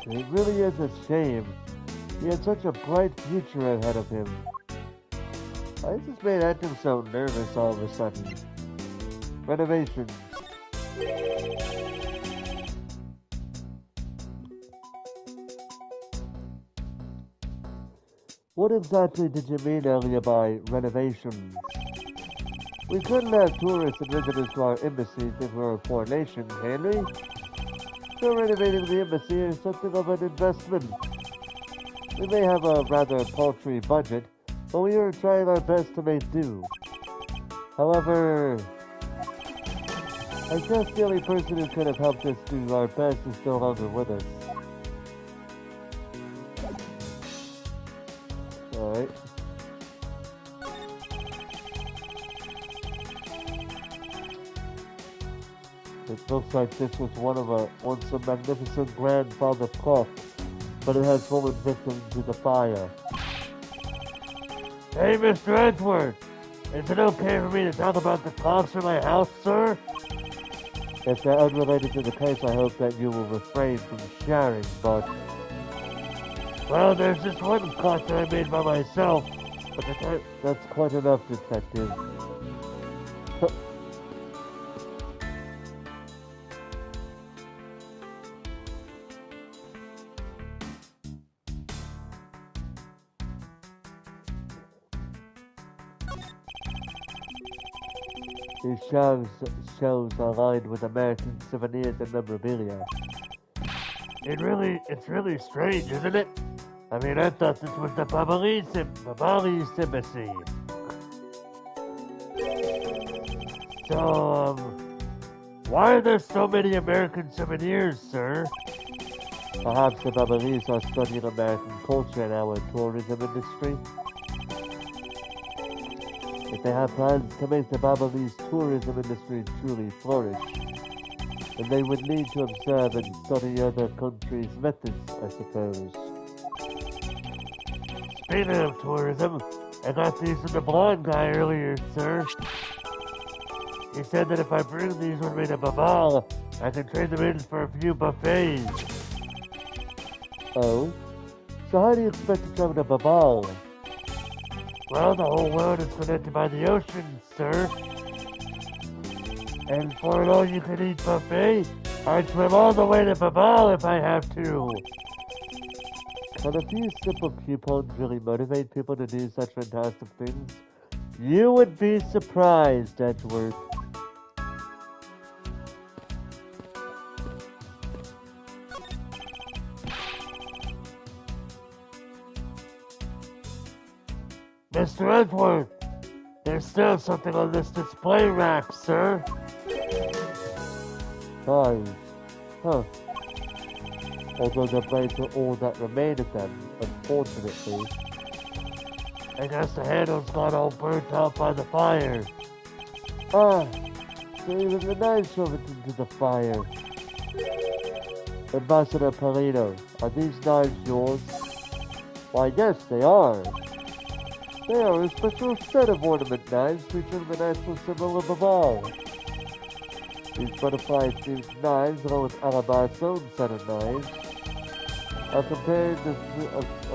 It really is a shame. He had such a bright future ahead of him. Why is this man acting so nervous all of a sudden? Renovations. What exactly did you mean earlier by renovations? We couldn't have tourists and visitors to our embassies if we were a poor nation, can we? So renovating the embassy is something of an investment. We may have a rather paltry budget, but we are trying our best to make do. However, I guess the only person who could have helped us do our best is no longer with us. Alright. It looks like this was once a magnificent grandfather clock, but it has fallen victim to the fire. Hey, Mr. Edward! Is it okay for me to talk about the clocks in my house, sir? If they're unrelated to the case, I hope that you will refrain from sharing, but... Well, there's this one clock that I made by myself, but that's quite enough, Detective. These shows are lined with American souvenirs and memorabilia. It's really strange, isn't it? I mean, I thought this was the Ablaze embassy. So, why are there so many American souvenirs, sir? Perhaps the Ablaze are studying American culture and our tourism industry. If they have plans to make the Ablaze tourism industry truly flourish, then they would need to observe and study other countries' methods, I suppose. Speaking of tourism, I got these from the blonde guy earlier, sir. He said that if I bring these with me to Babal, I can trade them in for a few buffets. Oh? So how do you expect to travel to Babal? Well, the whole world is connected by the ocean, sir. And for an all-you-can-eat buffet, I'd swim all the way to Babal if I have to. Can a few simple coupons really motivate people to do such fantastic things? You would be surprised, Edgeworth. Mr. Edgeworth, there's still something on this display rack, sir. Guys, huh. Although the blades are all that remain of them, unfortunately. I guess the handles got all burnt out by the fire. Ah, so even the knives drove it into the fire. Ambassador Polino, are these knives yours? Why, yes, they are. They are a special set of ornament knives featuring the national symbol of Babal. These butterfly-themed knives, along with Alaba's own set of knives, are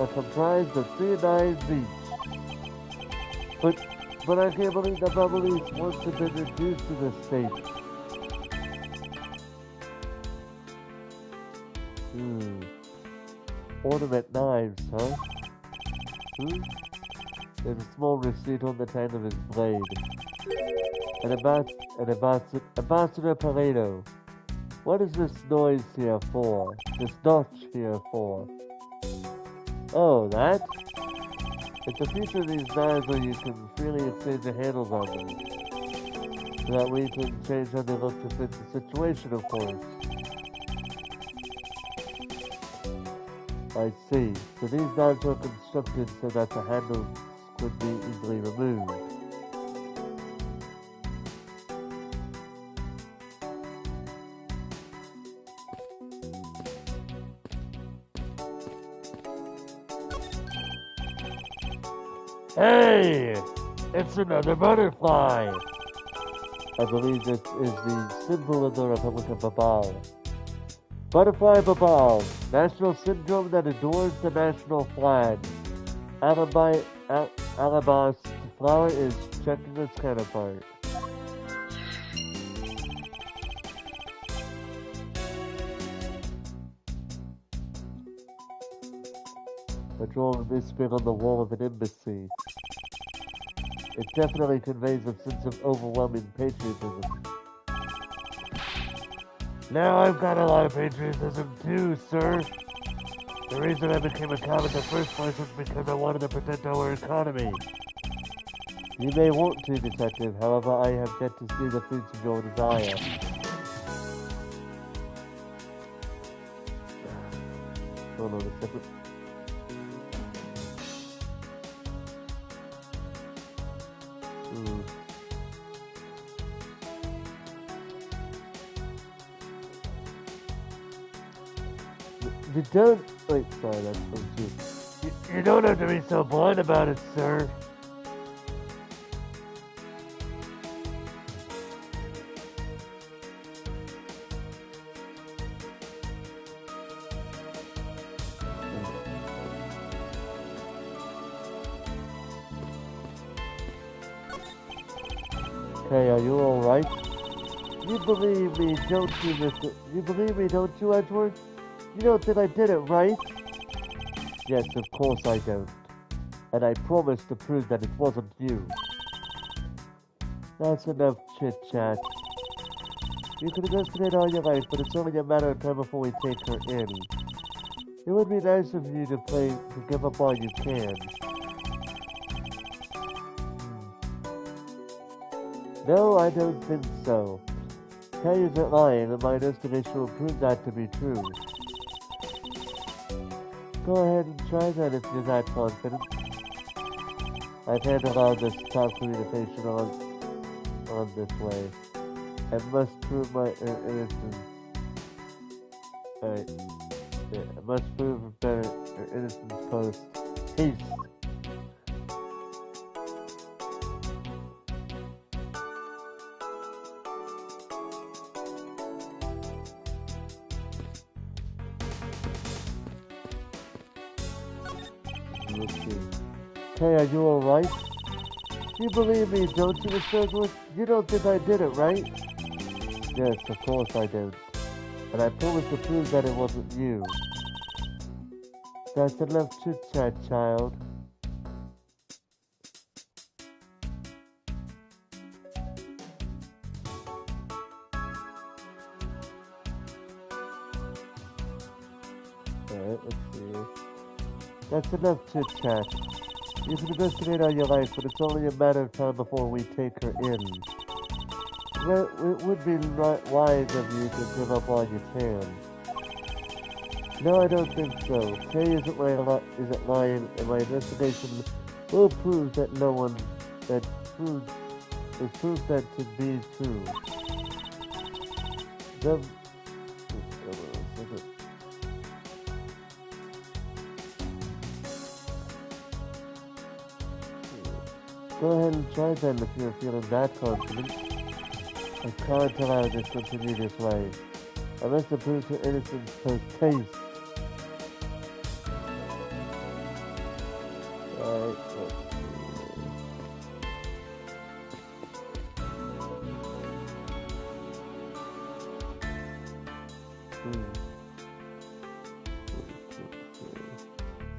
comprised of 3 knives each. But I can't believe that Ablaze once have been reduced to this state. Ornament knives, huh? There's a small receipt on the end of his blade. Ambassador Pareto, what is this noise here for? This notch here for? Oh, that? It's a feature of these knives where you can freely exchange the handles on them. So that way you can change how they look to fit the situation, of course. I see. So these knives are constructed so that the handles could be easily removed. Hey! It's another butterfly! I believe this is the symbol of the Republic of Babal. Butterfly Babal, national syndrome that adorns the national flag. Alabas flower is checking its counterpart. A drawing this big on the wall of an embassy. It definitely conveys a sense of overwhelming patriotism. Now I've got a lot of patriotism too, sir. The reason I became a cop in the first place was because I wanted to protect our economy. You may want to, Detective, however I have yet to see the fruits of your desire. Hold on a second. You don't... Wait, sorry, that's from you. You don't have to be so blind about it, sir. Okay, are you alright? You believe me, don't you, Mr... You believe me, don't you, Edgeworth? You don't think I did it, right? Yes, of course I don't. And I promise to prove that it wasn't you. That's enough chit-chat. You can investigate all your life, but it's only a matter of time before we take her in. It would be nice of you to give up all you can. No, I don't think so. Kay isn't lying, and my investigation will prove that to be true. Go ahead and try that if you're that confident. I've handled all this top communication on this way. I must prove my innocence. Alright. Yeah, I must prove better innocence post haste. Let's see. Hey, are you alright? You believe me, don't you, Mr. Douglas? You don't think I did it, right? Yes, of course I don't. And I promise to prove that it wasn't you. That's enough chit-chat, child. Alright, let's see. That's enough chit-chat. You can investigate all your life, but it's only a matter of time before we take her in. Well, it would be wise of you to give up all you can. No, I don't think so. Kay isn't lying, and my investigation will prove that proof that to be true. Go ahead and try then if you're feeling that confident. I can't allow this to continue this way. I must prove her innocence post-haste. Alright,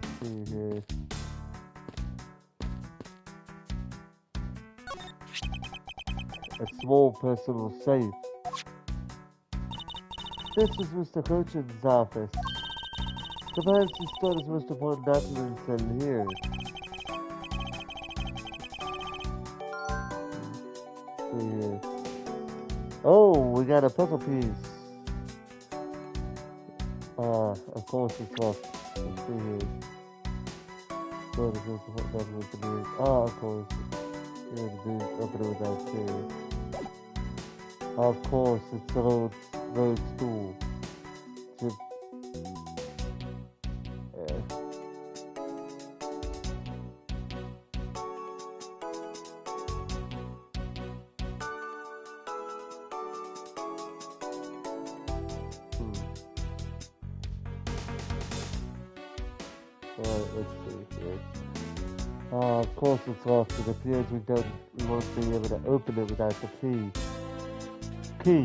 let's see here. A small personal safe. This is Mr. Cochin's office. Perhaps he stored his most important documents in here. See here. Oh, we got a puzzle piece. Of course it's lost. Let's see here. Stored his most important documents in here. Of course. Here, open it without key. Of course, it's the road stool. Alright, let's see here. Of course it's locked. It appears we won't be able to open it without the key. Key.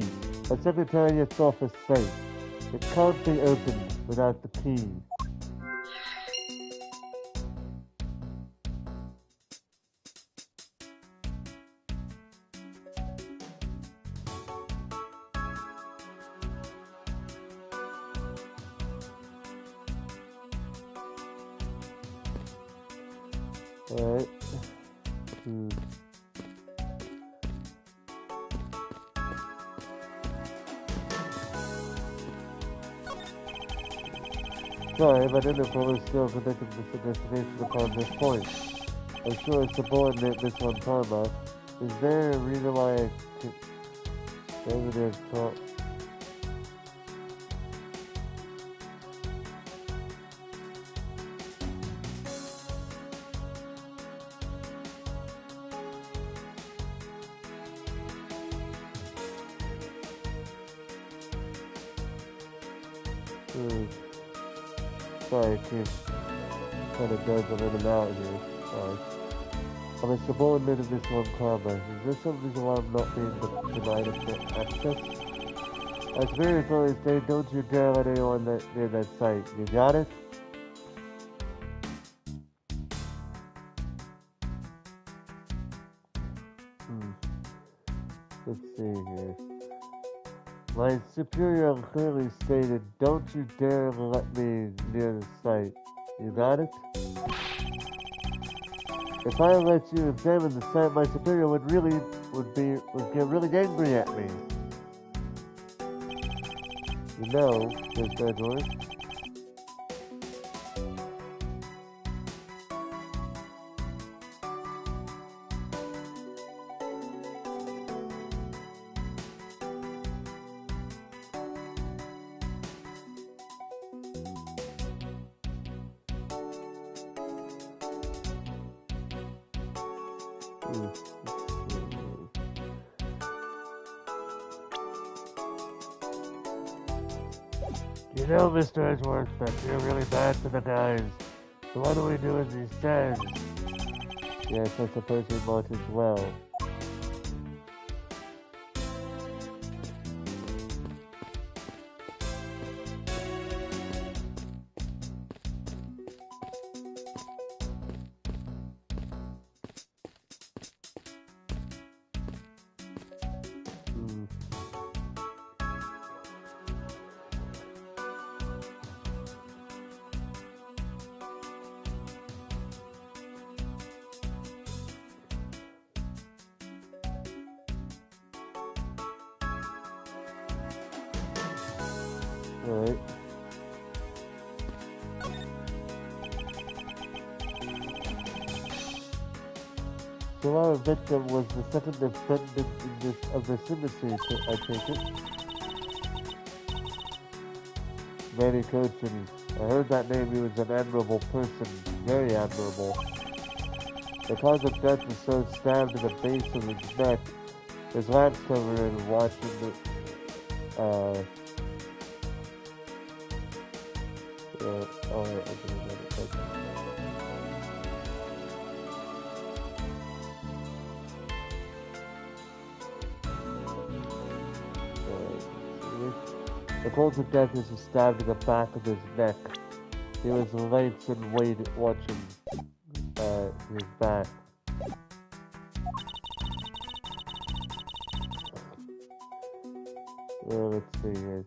A Secretariat's office safe. It can't be opened without the key. Alright. Sorry, but Interpol is still conducting this investigation upon this point. I'm sure it's subordinate Miss Von Parma. Is there a reason why I can... Negative talk... Sorry, it keeps kind of goes in and out here. Sorry. I'm a subordinate of this one karma. Is there some reason why I'm not being denied access? As very clearly stated, don't you dare let anyone near that site. You got it? Let's see here. My superior clearly stated, don't you dare let me near the site. You got it? If I let you examine the site, my superior would get really angry at me. You know, Mr. Edwards. You know, Mr. Edgeworth, that you're really bad for the guys. So why don't we do as he says? Yes, I suppose we might as well. Alright. So our victim was the second defendant of this industry, I take it? Manny Coaching. I heard that name. He was an admirable person. Very admirable. The cause of death was so stabbed in the base of his neck. His lance cover in watching the, alright, I didn't know it. The cause of death is stabbed in the back of his neck. He was late and waited watching his back. Let's see here.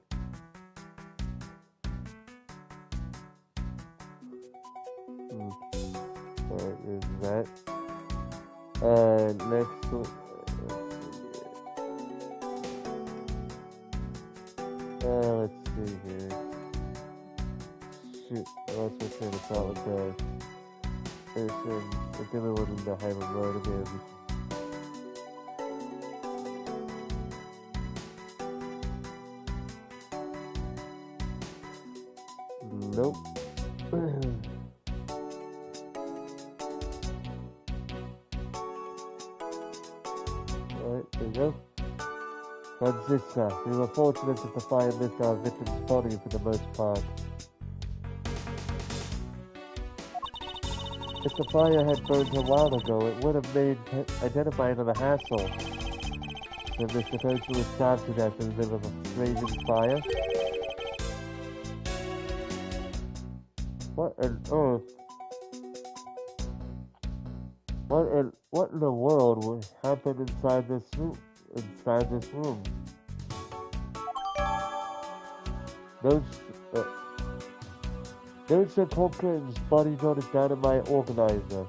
Alright, there's that. Next one. Let's see here. Shoot, I was just trying to start with the person. I think we wanted to have a road again. Nope. Alright, there you go. We were fortunate that the fire missed our victim's body for the most part. If the fire had burned a while ago, it would have made identifying them a hassle. So Mr. Coach was stabbed to death in the middle of a raging fire. What on earth? What in the world would happen inside this room? Notes on Colquitt's body noted down in my organizer.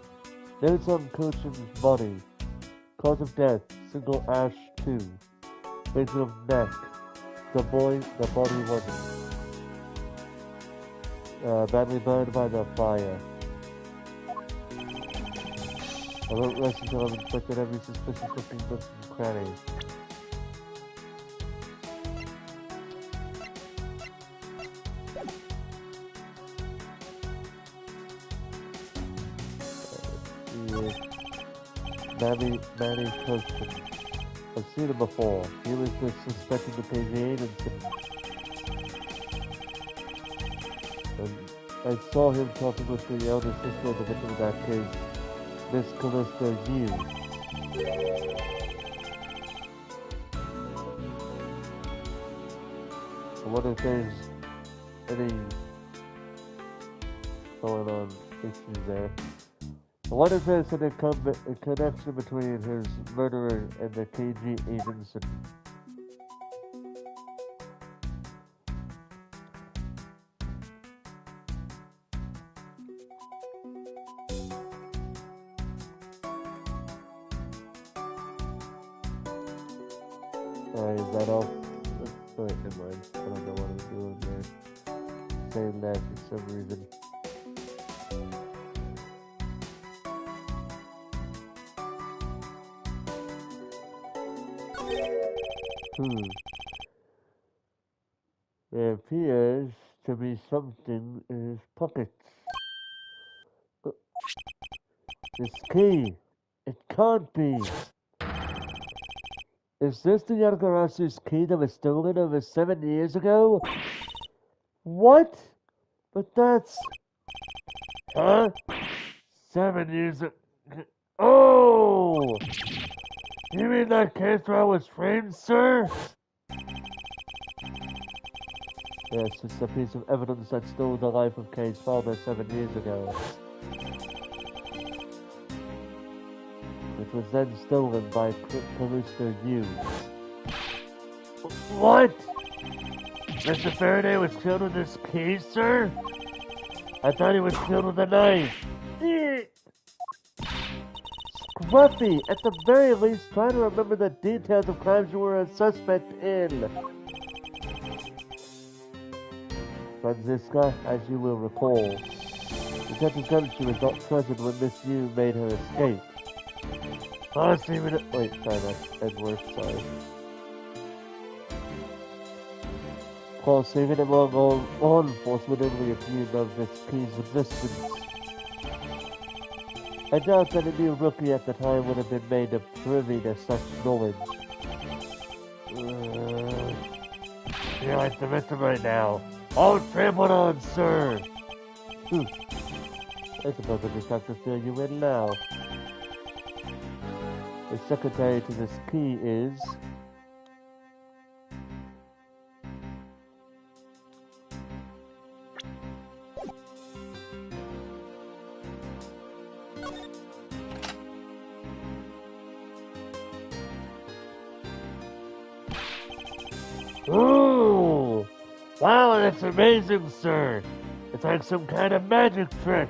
Notes on Coach's body. Cause of death, single ash 2. Victim of neck. The body wasn't. Badly burned by the fire. I won't rest until I've inspected every suspicious looking nook and cranny. Manny Coachman. I've seen him before. He was the suspect in the KG8 incident. And I saw him talking with the elder sister of the victim of that case, Miss Callista Yu. I wonder if there's any going on issues there. I wonder if there's a connection between his murderer and the KG8 incident. Alright, is that all? Wait, never mind. I don't know what I'm doing there. Saying that for some reason. There appears to be something in his pockets. This key. It can't be. Is this the Yanagarasu's key that was stolen over 7 years ago? What? But that's... Huh? 7 years ago... Oh! You mean that case where I was framed, sir? Yes, it's a piece of evidence that stole the life of Kay's father 7 years ago. Which was then stolen by Callisto Yu. What? Mr. Faraday was killed with this key, sir? I thought he was killed with a knife. Scruffy, at the very least, try to remember the details of crimes you were a suspect in. Franziska, as you will recall, Detective Gumshoe was not present when Miss Yu made her escape. Wait, sorry, that's Edward, sorry. Paul saving among all law enforcement only if you know this key's existence. I doubt that a new rookie at the time would have been made privy to such knowledge. You're like the victim right now. All trampled on, sir! I suppose the detective fill you in now. The secretary to this key is... Ooh! Wow, that's amazing, sir! It's like some kind of magic trick!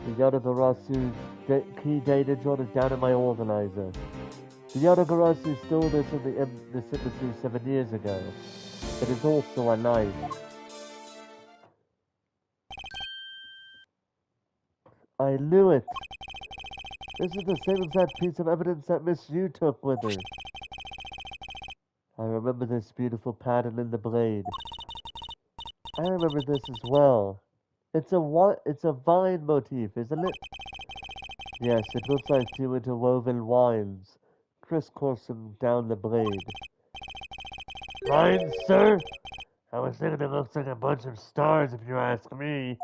The Yatagarasu key data jotted down in my organizer. The Yatagarasu stole this from the embassy 7 years ago. It is also a knife. I knew it! This is the same exact piece of evidence that Miss Yu took with her. I remember this beautiful pattern in the blade. I remember this as well. It's a vine motif, isn't it? Yes, it looks like two interwoven vines, crisscrossing down the blade. Vines, sir? I was thinking it looks like a bunch of stars, if you ask me.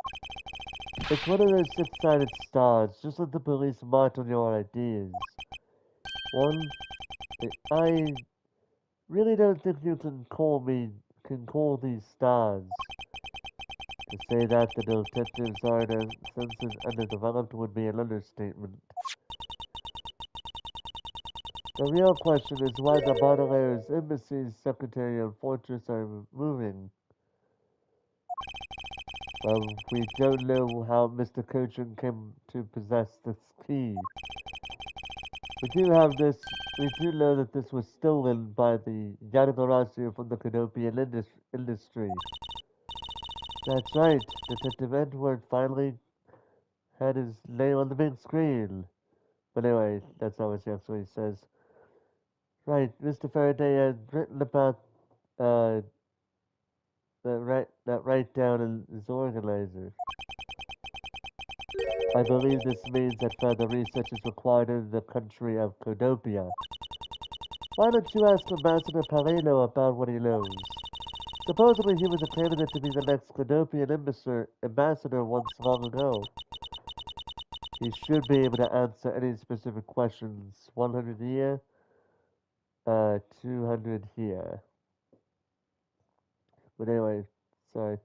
It's one of those six-sided stars, just like the police marked on your IDs. I really don't think you can call these stars. To say that the detectives are their senses underdeveloped would be an understatement. The real question is why the Baudelaire's embassy's secretary and fortress are moving. Well, we don't know how Mr. Cochin came to possess this key. We do know that this was stolen by the Yanagarasu from the Canopian industry. That's right, Detective Edward finally had his name on the big screen. But anyway, that's not what he actually says. Right, Mr. Faraday had written about that write down in his organizer. I believe this means that further research is required in the country of Codopia. Why don't you ask Ambassador Paleno about what he knows? Supposedly he was a candidate to be the next Codopian ambassador once long ago. He should be able to answer any specific questions. 100 here, 200 here. But anyway, sorry.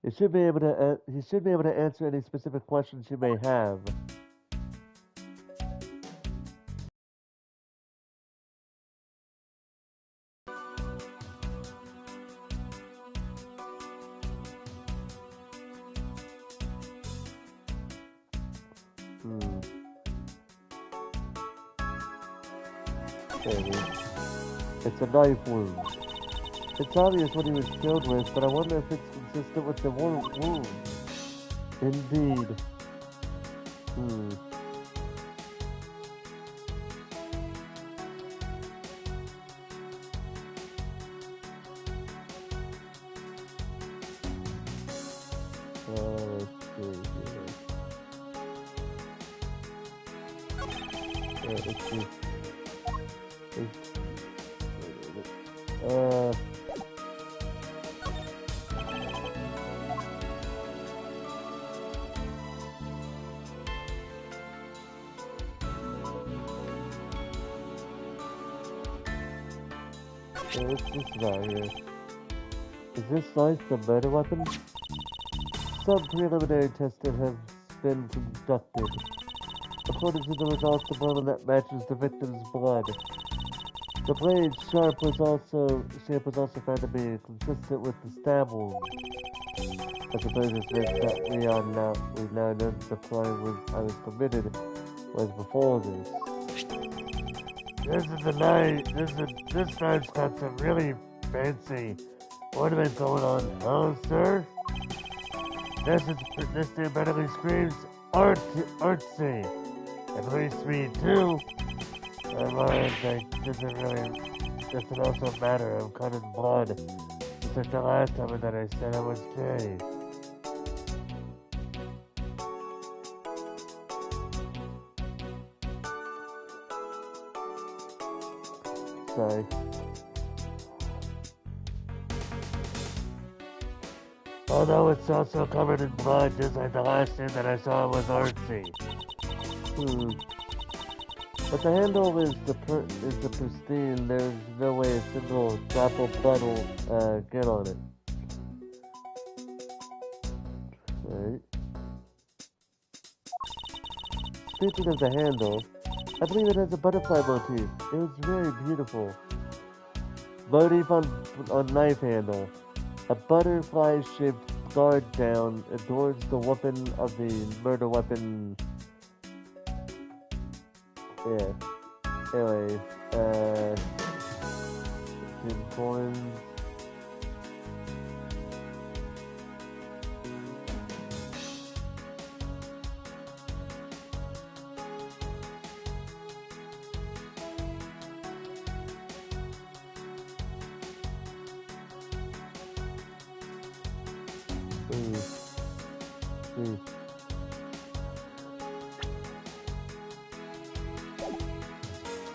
He should be able to answer any specific questions you may have. There it is. It's a knife wound. It's obvious what he was killed with, but I wonder if it's consistent with the wound. Indeed. Let's see here. Let's see. What's this guy here? Is this knife the murder weapon? Some preliminary testing have been conducted. According to the results, the bullet that matches the victim's blood. The blade's shape was also found to be consistent with the stab wound. I suppose this makes that we now know that the crime I was committed was before this. This is a knife. This knife's got some really fancy ornament going on, huh, sir? This thing barely screams artsy. At least me too. My mind doesn't also matter. I'm cut in blood. It's like the last time that I said I was gay. Sorry. Although it's also covered in blood, just like the last thing that I saw was artsy. But the handle is the pristine. There's no way a single drop of blood will get on it. Right. Speaking of the handle, I believe it has a butterfly motif. It was very beautiful. Motif on knife handle. A butterfly-shaped guard down adorns the weapon of the murder weapon. Yeah. Anyway, coins.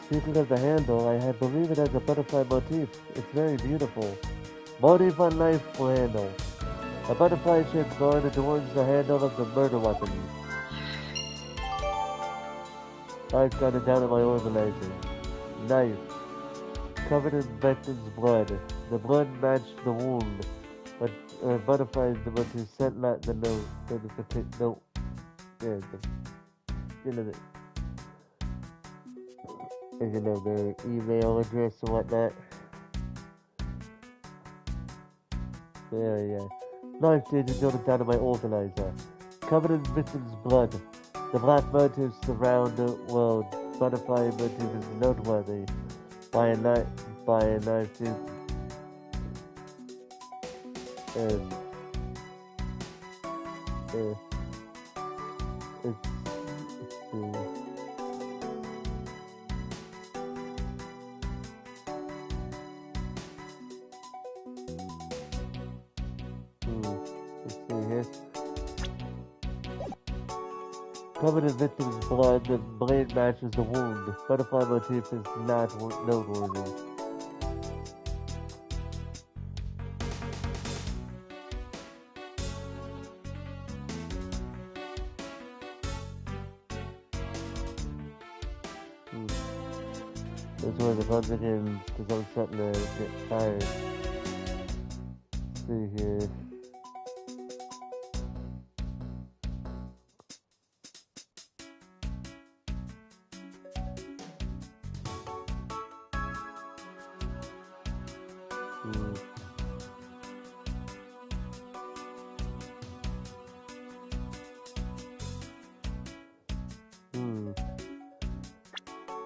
Speaking of the handle, I believe it has a butterfly motif. It's very beautiful. Motif on knife handle. A butterfly-shaped guard adorns the handle of the murder weapon. I've got it down in my organizer. Knife. Covered in victim's blood. The blood matched the wound. But butterflies the motif sent not the note. Note. Yeah, their email address and whatnot. Yeah. Knife stage noted down in my organizer. Covered in victim's blood. The black motifs surround the world. Butterfly motif is noteworthy. By a knife tooth. Covered in victim's blood, the blade matches the wound. Butterfly motif is not noteworthy. That's where the fun begins, because I'm starting to get tired. Let's see here.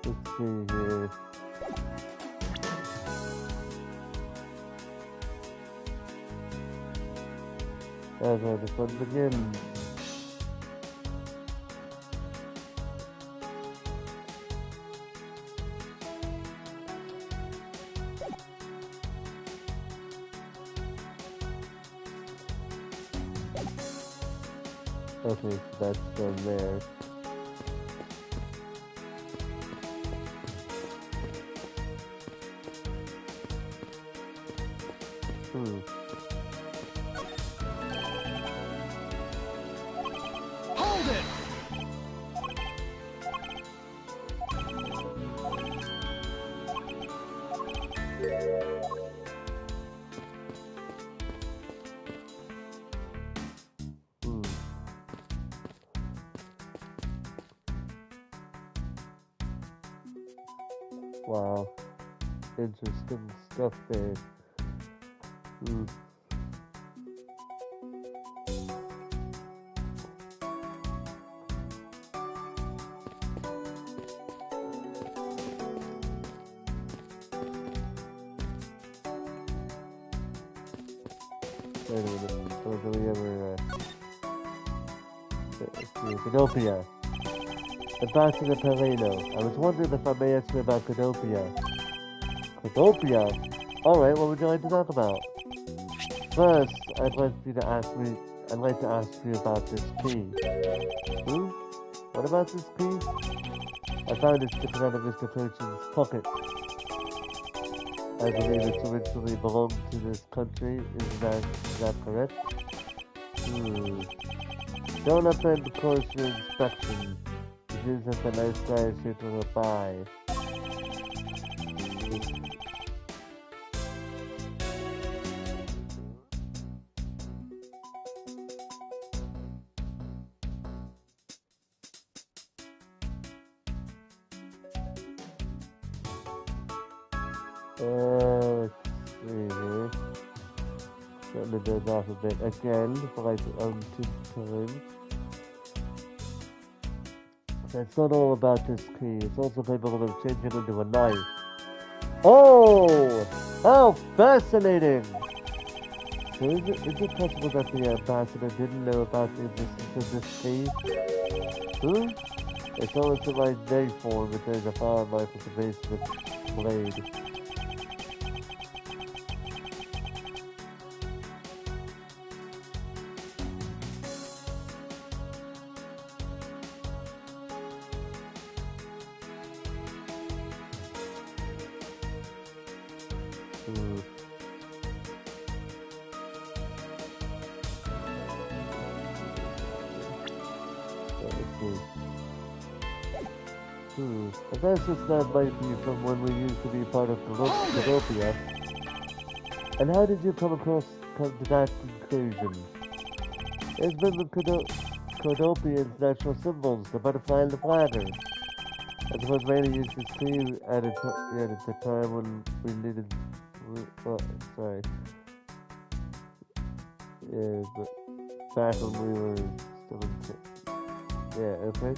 Let's see here. That's where the fun begins. Okay, so that's done there. Hold it! Wow. Interesting stuff there. Wait a minute. Or do we ever, let's see, Canopia. Ambassador Peleno. I was wondering if I may ask you about Canopia. Canopia? Alright, what would you like to talk about? First, I'd like to ask you about this key. What about this key? I found it sticking out of Mr. Turchin's pocket. I believe it originally belonged to this country. Is that correct? Don't offend the course your inspection. It is that the nice guy is here to reply. Let's see here. Let me go off a bit again for like 2 times. It's not all about this key, it's also capable of changing into a knife. Oh! How fascinating! So is it possible that the ambassador didn't know about the existence of this key? It's almost in my day form if there's a fire knife at the base of its blade. I guess it's not might be from when we used to be part of Canopia. And how did you come to that conclusion? It's been the Canopian's natural symbols, the butterfly and the platter. I suppose mainly used this key at the time when we needed... sorry. Yeah, but back when we were still in... Yeah, okay.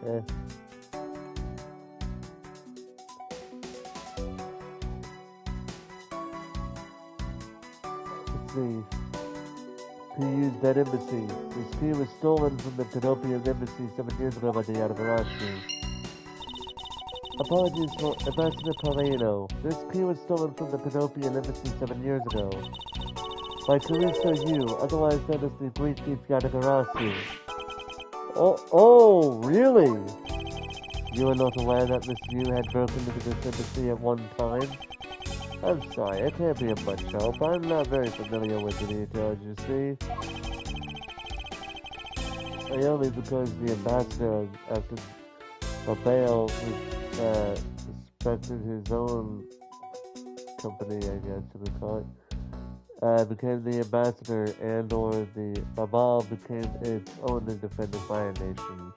Yeah. Let's see. Who used that embassy? This key was stolen from the Canopian embassy 7 years ago by the Yadagarashi. Apologies for Ambassador Paleno. This key was stolen from the Canopian embassy 7 years ago. By Callisto Yu, otherwise known as the Great Thief Yadagarashi. Oh, really? You were not aware that Miss Yu had broken into this embassy at one time? I'm sorry, I can't be of much help. I'm not very familiar with the details, you see. Only because the ambassador, after Ablaze suspected his own company, I guess you would call it, became the ambassador, and or the Ablaze became its own independent fire nation.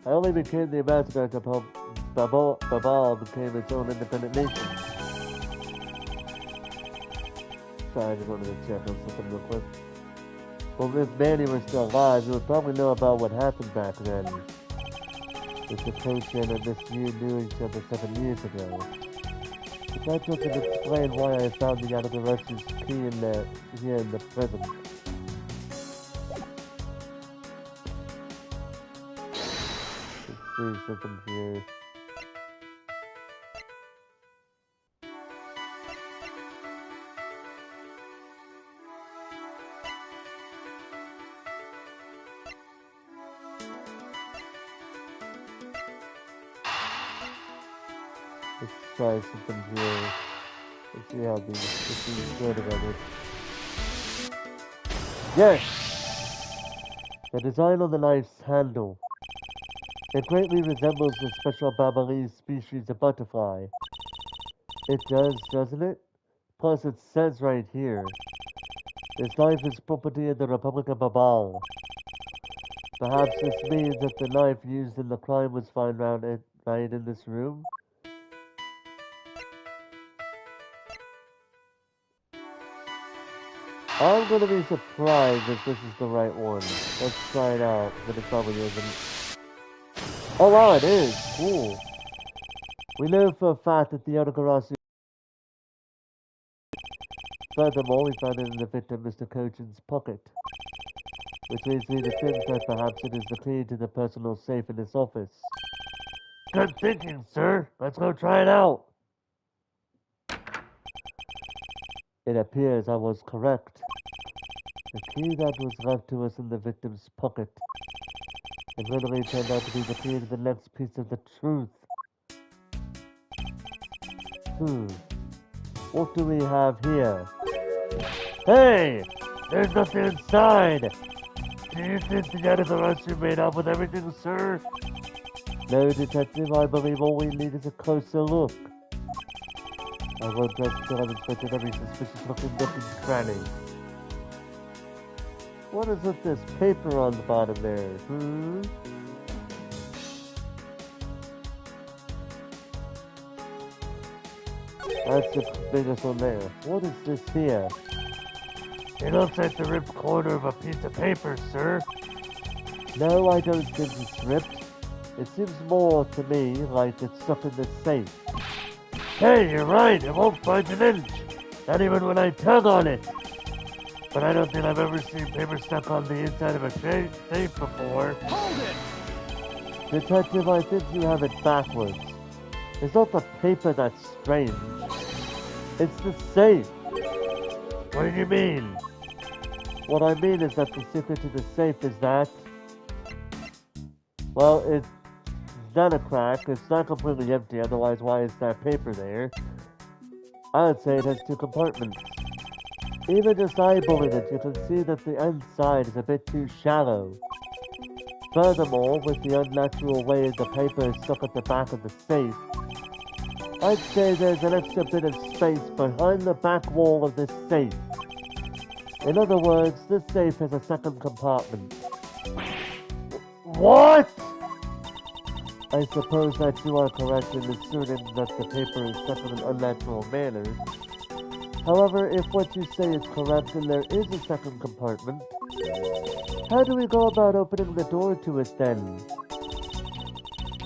I only became the ambassador to Babal became its own independent nation. Sorry, I just wanted to check on something real quick. Well, if Manny were still alive, he would probably know about what happened back then. If the coach and Miss Yu knew each other 7 years ago. If I could explain why I found the Yanagaroshi's key here in the present. Let's see something here. Let's try something here. Let's see how this is good about it. Yes! The design of the knife's handle. It greatly resembles the special Babalese species of butterfly. It does, doesn't it? Plus it says right here. This knife is property of the Republic of Babal. Perhaps this means that the knife used in the crime was found right in this room? I'm gonna be surprised if this is the right one. Let's try it out, but it probably isn't. Oh wow, it is! Cool. We know for a fact that the Yanagaroshu. Furthermore, we found it in the victim Mr. Kochin's pocket. Which leads me to think that perhaps it is the key to the personal safe in his office. Good thinking, sir. Let's go try it out. It appears I was correct. The key that was left to us in the victim's pocket. It literally turned out to be the key to the next piece of the truth. What do we have here? Hey! There's nothing inside! Do you think the Yanagaroshu made up with everything, sir? No, Detective, I believe all we need is a closer look. I won't rest until I've inspected every suspicious-looking nook and cranny. What is with this paper on the bottom there, That's the biggest one there. What is this here? It looks like the ripped corner of a piece of paper, sir. No, I don't think it's ripped. It seems more to me like it's stuck in the safe. Hey, you're right. It won't budge an inch. Not even when I tug on it. But I don't think I've ever seen paper stuck on the inside of a safe before. Hold it! Detective, I think you have it backwards. It's not the paper that's strange. It's the safe. What do you mean? What I mean is that the secret to the safe is that... Well, it's not a crack. It's not completely empty, otherwise why is that paper there? I would say it has 2 compartments. Even just eyeballing it, you can see that the inside is a bit too shallow. Furthermore, with the unnatural way the paper is stuck at the back of the safe, I'd say there's an extra bit of space behind the back wall of this safe. In other words, this safe has a second compartment. What? I suppose that you are correct in asserting that the paper is stuck in an unnatural manner. However, if what you say is correct and there is a second compartment, how do we go about opening the door to it then?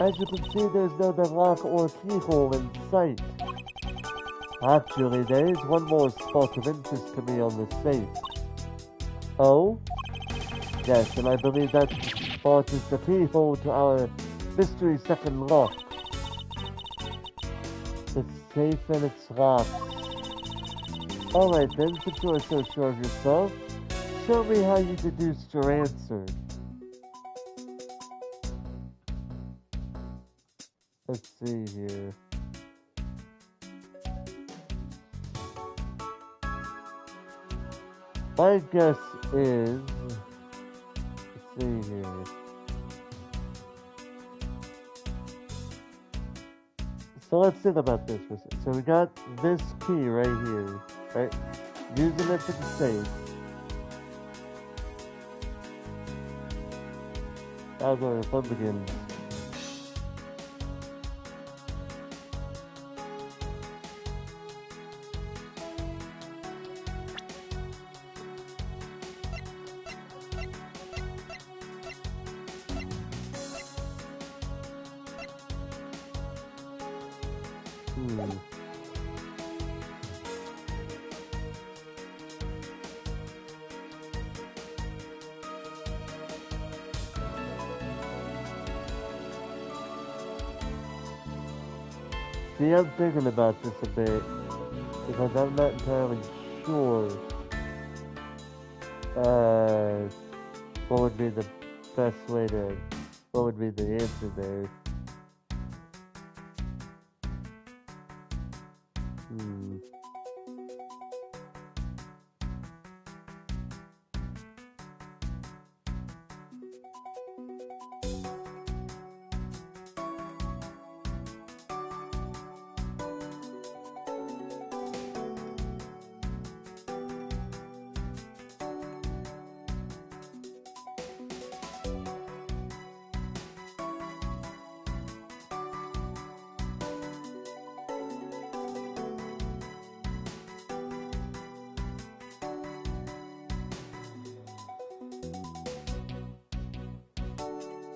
As you can see, there's no lock or keyhole in sight. Actually, there is one more spot of interest to me on the safe. Oh? Yes, and I believe that spot is the keyhole to our mystery second lock. The safe and its lock. Alright then, since you are so sure of yourself, show me how you deduced your answer. Let's see here. My guess is... Let's see here. So let's think about this for a second. So we got this key right here, right? Using it for the safe. That's where the fun begins. Hmm. See, I'm thinking about this a bit because I'm not entirely sure uh, what would be the best way to, what would be the answer there. Hmm.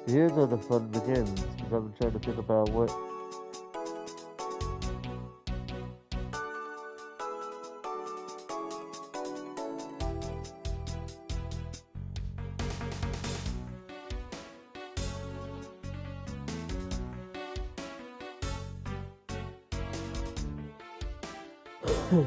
Here's where the fun begins, because I'm trying to think about what. Hmm.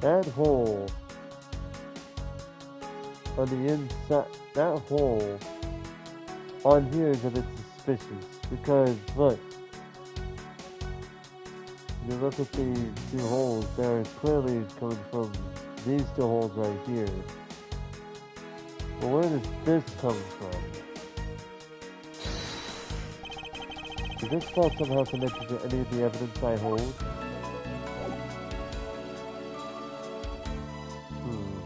That hole on the inside, that hole on here is a bit suspicious because look, you look at these two holes, they're clearly coming from these two holes right here. But where does this come from? Is this spot somehow connected to any of the evidence I hold? Hmm.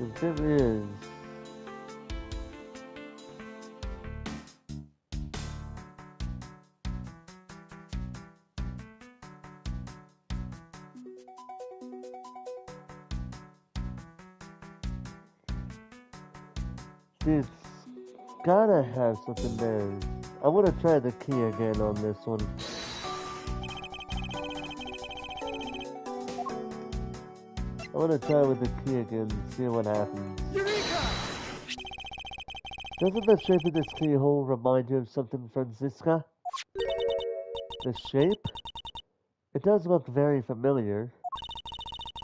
If there is, it's gotta have something there. I want to try the key again on this one. I want to try with the key again and see what happens. Doesn't the shape of this keyhole remind you of something, Francisca? The shape? It does look very familiar.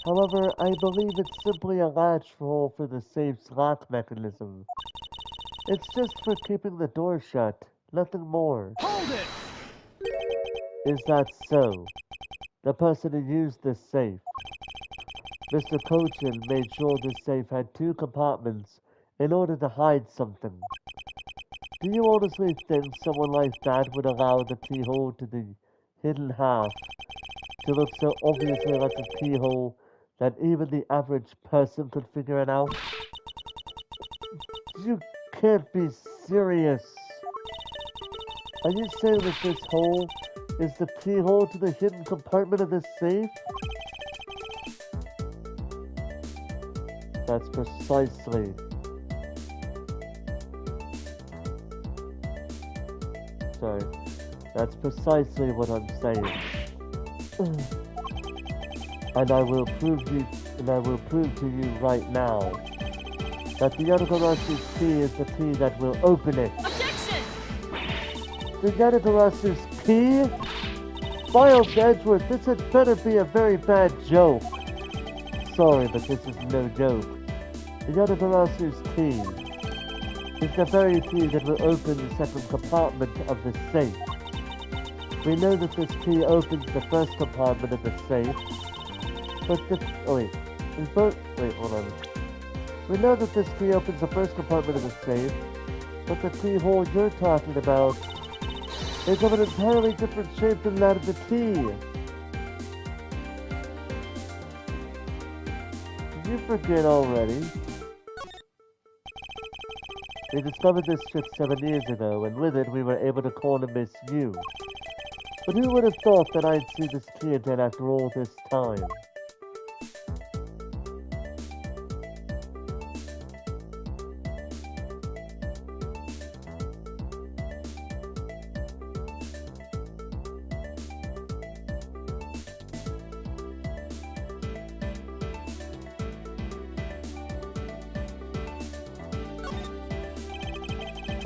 However, I believe it's simply a latch hole for the safe's lock mechanism. It's just for keeping the door shut, nothing more. Hold it! Is that so? The person who used this safe. Mr. Cochin made sure this safe had two compartments in order to hide something. Do you honestly think someone like that would allow the keyhole to the hidden half to look so obviously like a keyhole that even the average person could figure it out? You can't be serious. Are you saying that this hole is the keyhole to the hidden compartment of this safe? That's precisely. Sorry. That's precisely what I'm saying. And I will prove to you right now that the Yatagarasu's key is the key that will open it. Objection! The Yatagarasu's key? Miles Edgeworth, this had better be a very bad joke. Sorry, but this is no joke. The Yatagarasu's key is the very key that will open the second compartment of the safe. We know that this key opens the first compartment of the safe, but the... Oh wait. Wait, hold on. We know that this key opens the first compartment of the safe, but the keyhole you're talking about is of an entirely different shape than that of the key. Did you forget already? We discovered this trick 7 years ago, and with it we were able to corner Miss Yu. But who would have thought that I'd see this key again after all this time?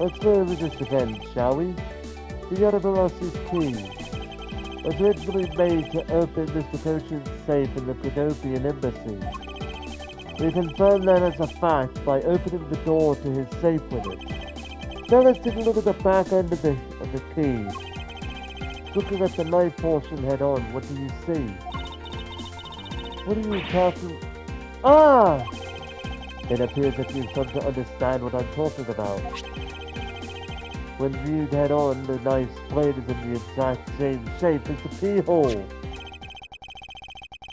Let's go over this again, shall we? The Yadabarasi's key was originally made to open Mr. Koshin's safe in the Kudopian embassy. We confirmed that as a fact by opening the door to his safe with it. Now let's take a look at the back end of the key. Looking at the knife portion head on, what do you see? What are you talking... Ah! It appears that you've come to understand what I'm talking about. When viewed head-on, the knife's blade is in the exact same shape as the keyhole.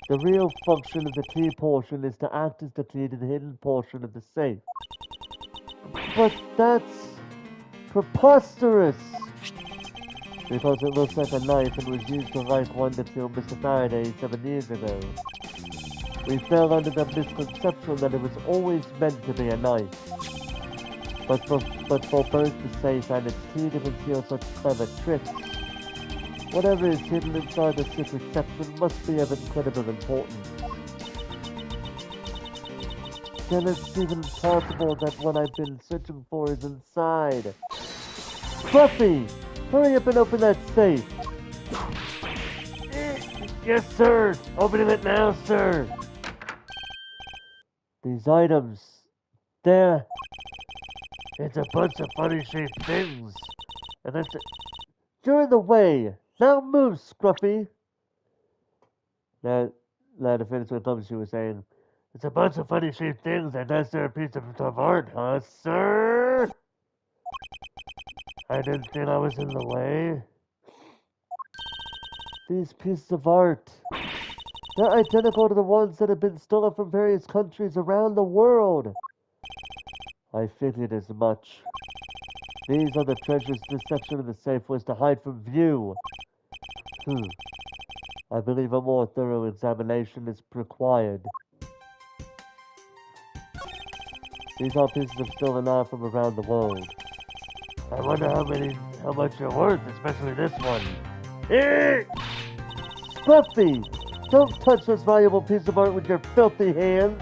The real function of the key portion is to act as the key to the hidden portion of the safe. But that's preposterous! Because it looks like a knife and was used to like one to kill Mr. Faraday 7 years ago. We fell under the misconception that it was always meant to be a knife. But for both the safe and its key to conceal such clever tricks, whatever is hidden inside the secret section must be of incredible importance. Then it's even possible that what I've been searching for is inside. Fluffy! Hurry up and open that safe! Yes, sir! Opening it now, sir! These items, they're... It's a bunch of funny-shaped things. And that's it. You're in the way. Now move, Scruffy. Now to finish what Bumsy was saying. It's a bunch of funny-shaped things, and that's their piece of art, huh, sir? I didn't think I was in the way. These pieces of art, they're identical to the ones that have been stolen from various countries around the world. I figured as much. These are the treasures this section of the safe was to hide from view. I believe a more thorough examination is required. These are pieces of stolen art from around the world. I wonder how much you're worth, especially this one. Scruffy! Don't touch this valuable piece of art with your filthy hands!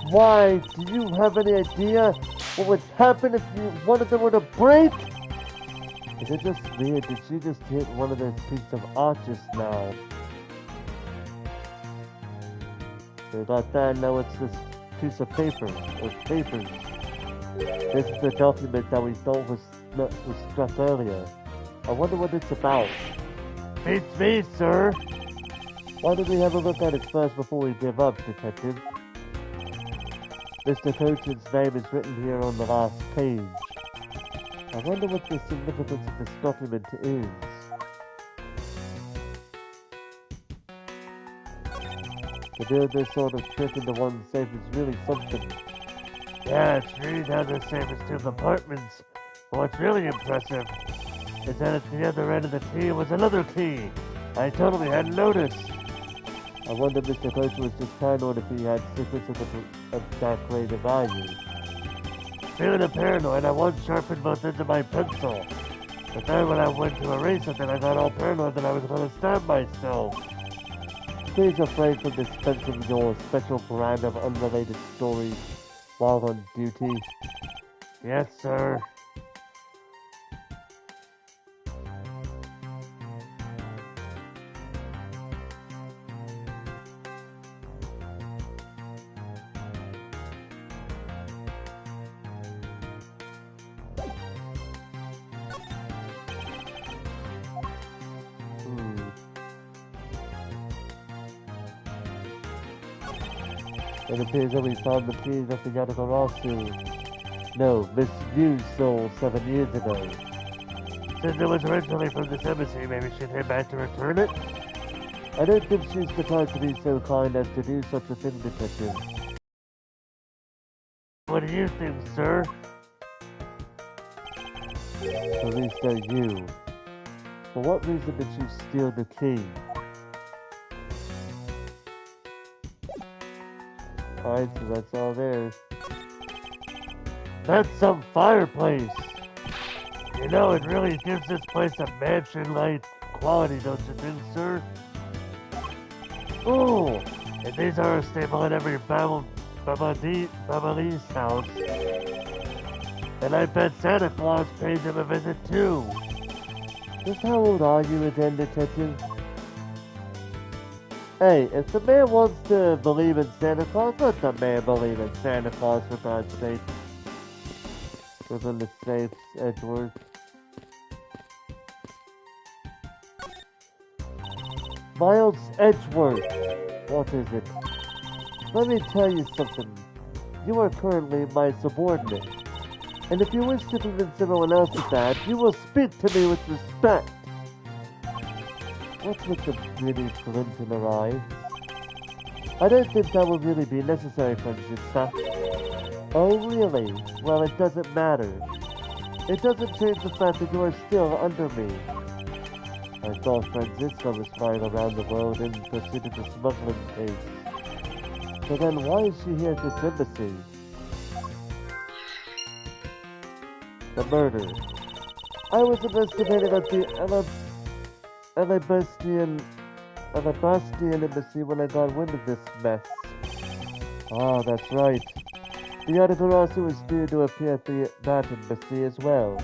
Why, do you have any idea what would happen if one of them were to break? Is it just me, or did she just hit one of those pieces of art just now? So about that, now it's this piece of paper, or papers. This is the document that we thought was struck earlier. I wonder what it's about. Beats me, sir! Why don't we have a look at it first before we give up, Detective? Mr. Coach's name is written here on the last page. I wonder what the significance of this document is. To build this sort of trick into one safe is really something. Yeah, it's really how the safe is 2 compartments. But what's really impressive is that at the other end of the key was another key. I totally hadn't noticed. I wonder if Mr. Coach was just paranoid if he had secrets of that great value. Feeling paranoid, I once sharpened both ends of my pencil. But then when I went to erase something, I got all paranoid that I was going to stab myself. Please refrain from dispensing your special brand of unrelated stories while on duty. Yes, sir. It appears that we found the keys of the Yatagarasu. No, misused soul 7 years ago. Since it was originally from this embassy, maybe she'd head back to return it? I don't think she's the type to be so kind as to do such a thing, Detective. What do you think, sir? At least are you. For what reason did you steal the key? Alright, so that's all there. That's some fireplace! You know, it really gives this place a mansion-like quality, don't you think, sir? Ooh! And these are a staple in every Babalese house. And I bet Santa Claus paid them a visit, too. Just how old are you again, Detective? Hey, if the man wants to believe in Santa Claus, let the man believe in Santa Claus, for God's sake. Within the safes, Edgeworth. Miles Edgeworth. What is it? Let me tell you something. You are currently my subordinate. And if you wish to convince everyone else of that, you will speak to me with respect. What's with the pretty glint in her eye? I don't think that will really be necessary, Francisca. Oh, really? Well, it doesn't matter. It doesn't change the fact that you are still under me. I thought Francisca was flying around the world in pursuit of the smuggling case. So then why is she here at this embassy? The murder. I was investigating at the Alabastian embassy when I got wind of this mess. Ah, that's right. The Yatagarasu is due to appear at that embassy as well.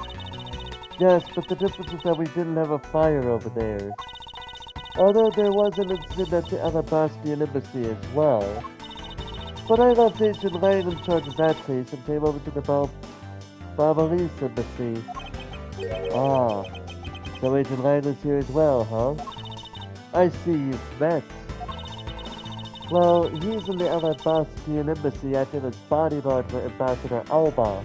Yes, but the difference is that we didn't have a fire over there. Although there was an incident at the Alabastian embassy as well. But I left Agent Lang in charge of that case and came over to the Babalese embassy. Ah, so Agent Lang is here as well, huh? I see you've met. Well, he's in the Alabastian embassy acting as bodyguard for Ambassador Alba.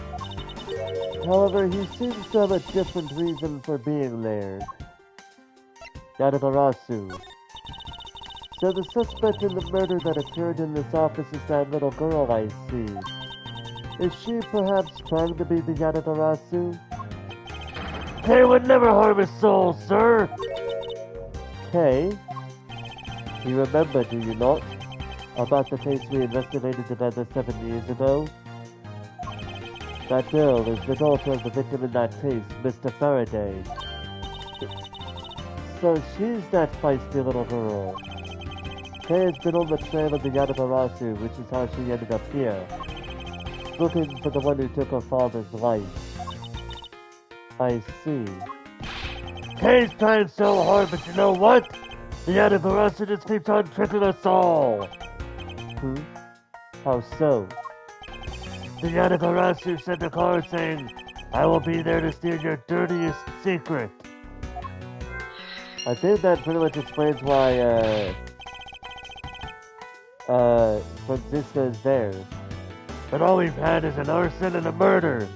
However, he seems to have a different reason for being there. Yatagarasu. So the suspect in the murder that occurred in this office is that little girl I see. Is she perhaps trying to be the Yatagarasu? Kay would never harm a soul, sir! Kay? You remember, do you not? About the case we investigated together 7 years ago? That girl is the daughter of the victim in that case, Mr. Faraday. So she's that feisty little girl. Kay has been on the trail of the Yatagarasu, which is how she ended up here. Looking for the one who took her father's life. I see. Kay's trying so hard, but you know what? The Yatagarasu just keeps on tricking us all. How so? The Yatagarasu sent a card saying, I will be there to steal your dirtiest secret. I think that pretty much explains why, Francisca is there. But all we've had is an arson and a murder.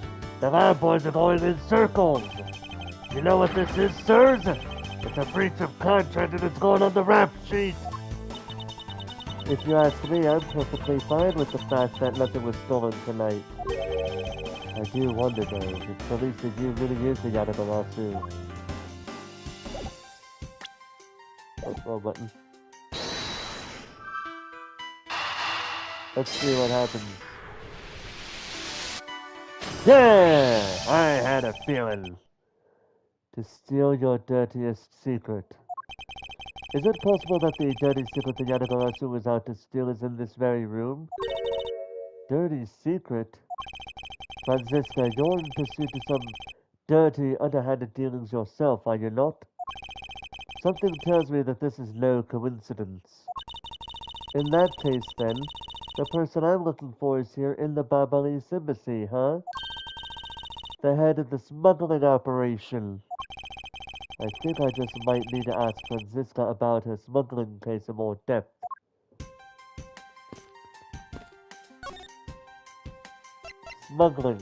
The lab boys are going in circles. You know what this is, sirs? It's a breach of contract and it's going on the rap sheet. If you ask me, I'm perfectly fine with the fact that nothing was stolen tonight. I do wonder though, if the least of you really is the Yatagarasu. Oh, wrong button. Let's see what happens. Yeah! I had a feeling. To steal your dirtiest secret. Is it possible that the dirty secret the Yatagarasu was out to steal is in this very room? Dirty secret? Francisca, you're in pursuit of some dirty, underhanded dealings yourself, are you not? Something tells me that this is no coincidence. In that case, then, the person I'm looking for is here in the Babalese embassy, huh? The head of the smuggling operation. I think I just might need to ask Francisca about her smuggling case in more depth. smuggling.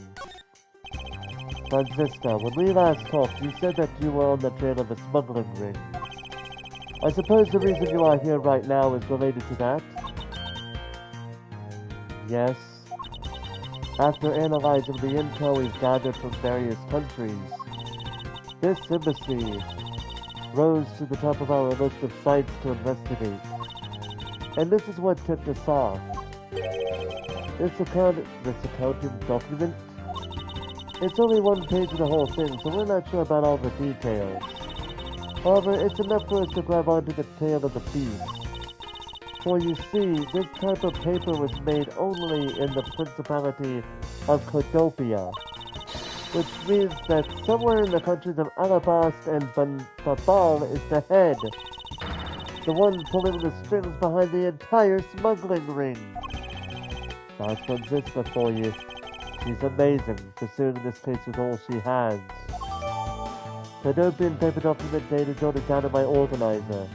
Franziska, when we last talked, you said that you were on the trail of the smuggling ring. I suppose the reason you are here right now is related to that? Yes. After analyzing the intel we've gathered from various countries, this embassy rose to the top of our list of sites to investigate. And this is what tipped us off. This accounting document? It's only one page of the whole thing, so we're not sure about all the details. However, it's enough for us to grab onto the tail of the beast. For you see, this type of paper was made only in the Principality of Codopia, which means that somewhere in the countries of Alabast and Babal is the head, the one pulling the strings behind the entire smuggling ring. That's Franziska for you. She's amazing, pursuing this case with all she has. Codopian paper document dated jotted down to my organizer.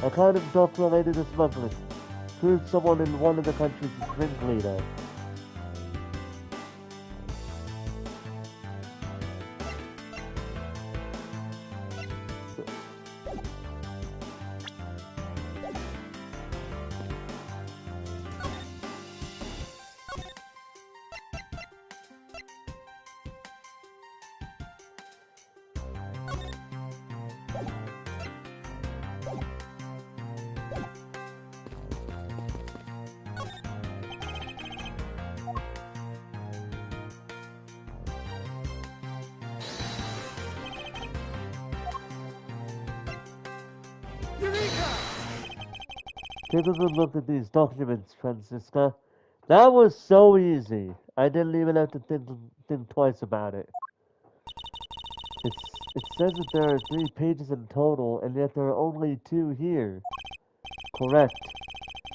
A kind of doc related to smuggling. Proved someone in one of the countries is ringleader. Take a good look at these documents, Franziska. That was so easy. I didn't even have to think twice about it. It says that there are 3 pages in total, and yet there are only 2 here. Correct.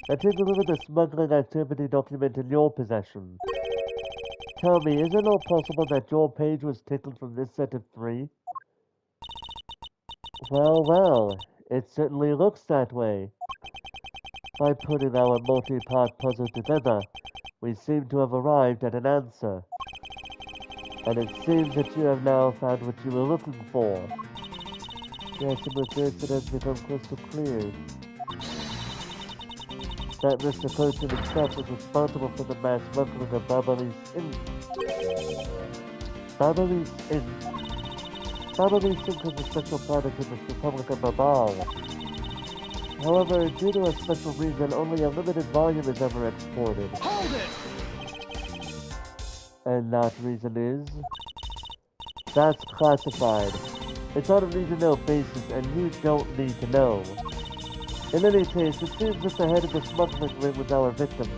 Now take a look at the smuggling activity document in your possession. Tell me, is it not possible that your page was taken from this set of 3? Well, it certainly looks that way. By putting our multi-part puzzle together, we seem to have arrived at an answer. And it seems that you have now found what you were looking for. Yes, and with this it has become crystal clear that Mr. Coachman himself was responsible for the mass smuggling of Babali's Ink. Babali's Ink is a special product in the Republic of Babal. However, due to a special reason, only a limited volume is ever exported. Hold it! And that reason is... that's classified. It's on a need-to-know basis, and you don't need to know. In any case, it seems that the head of the smuggling ring was our victim,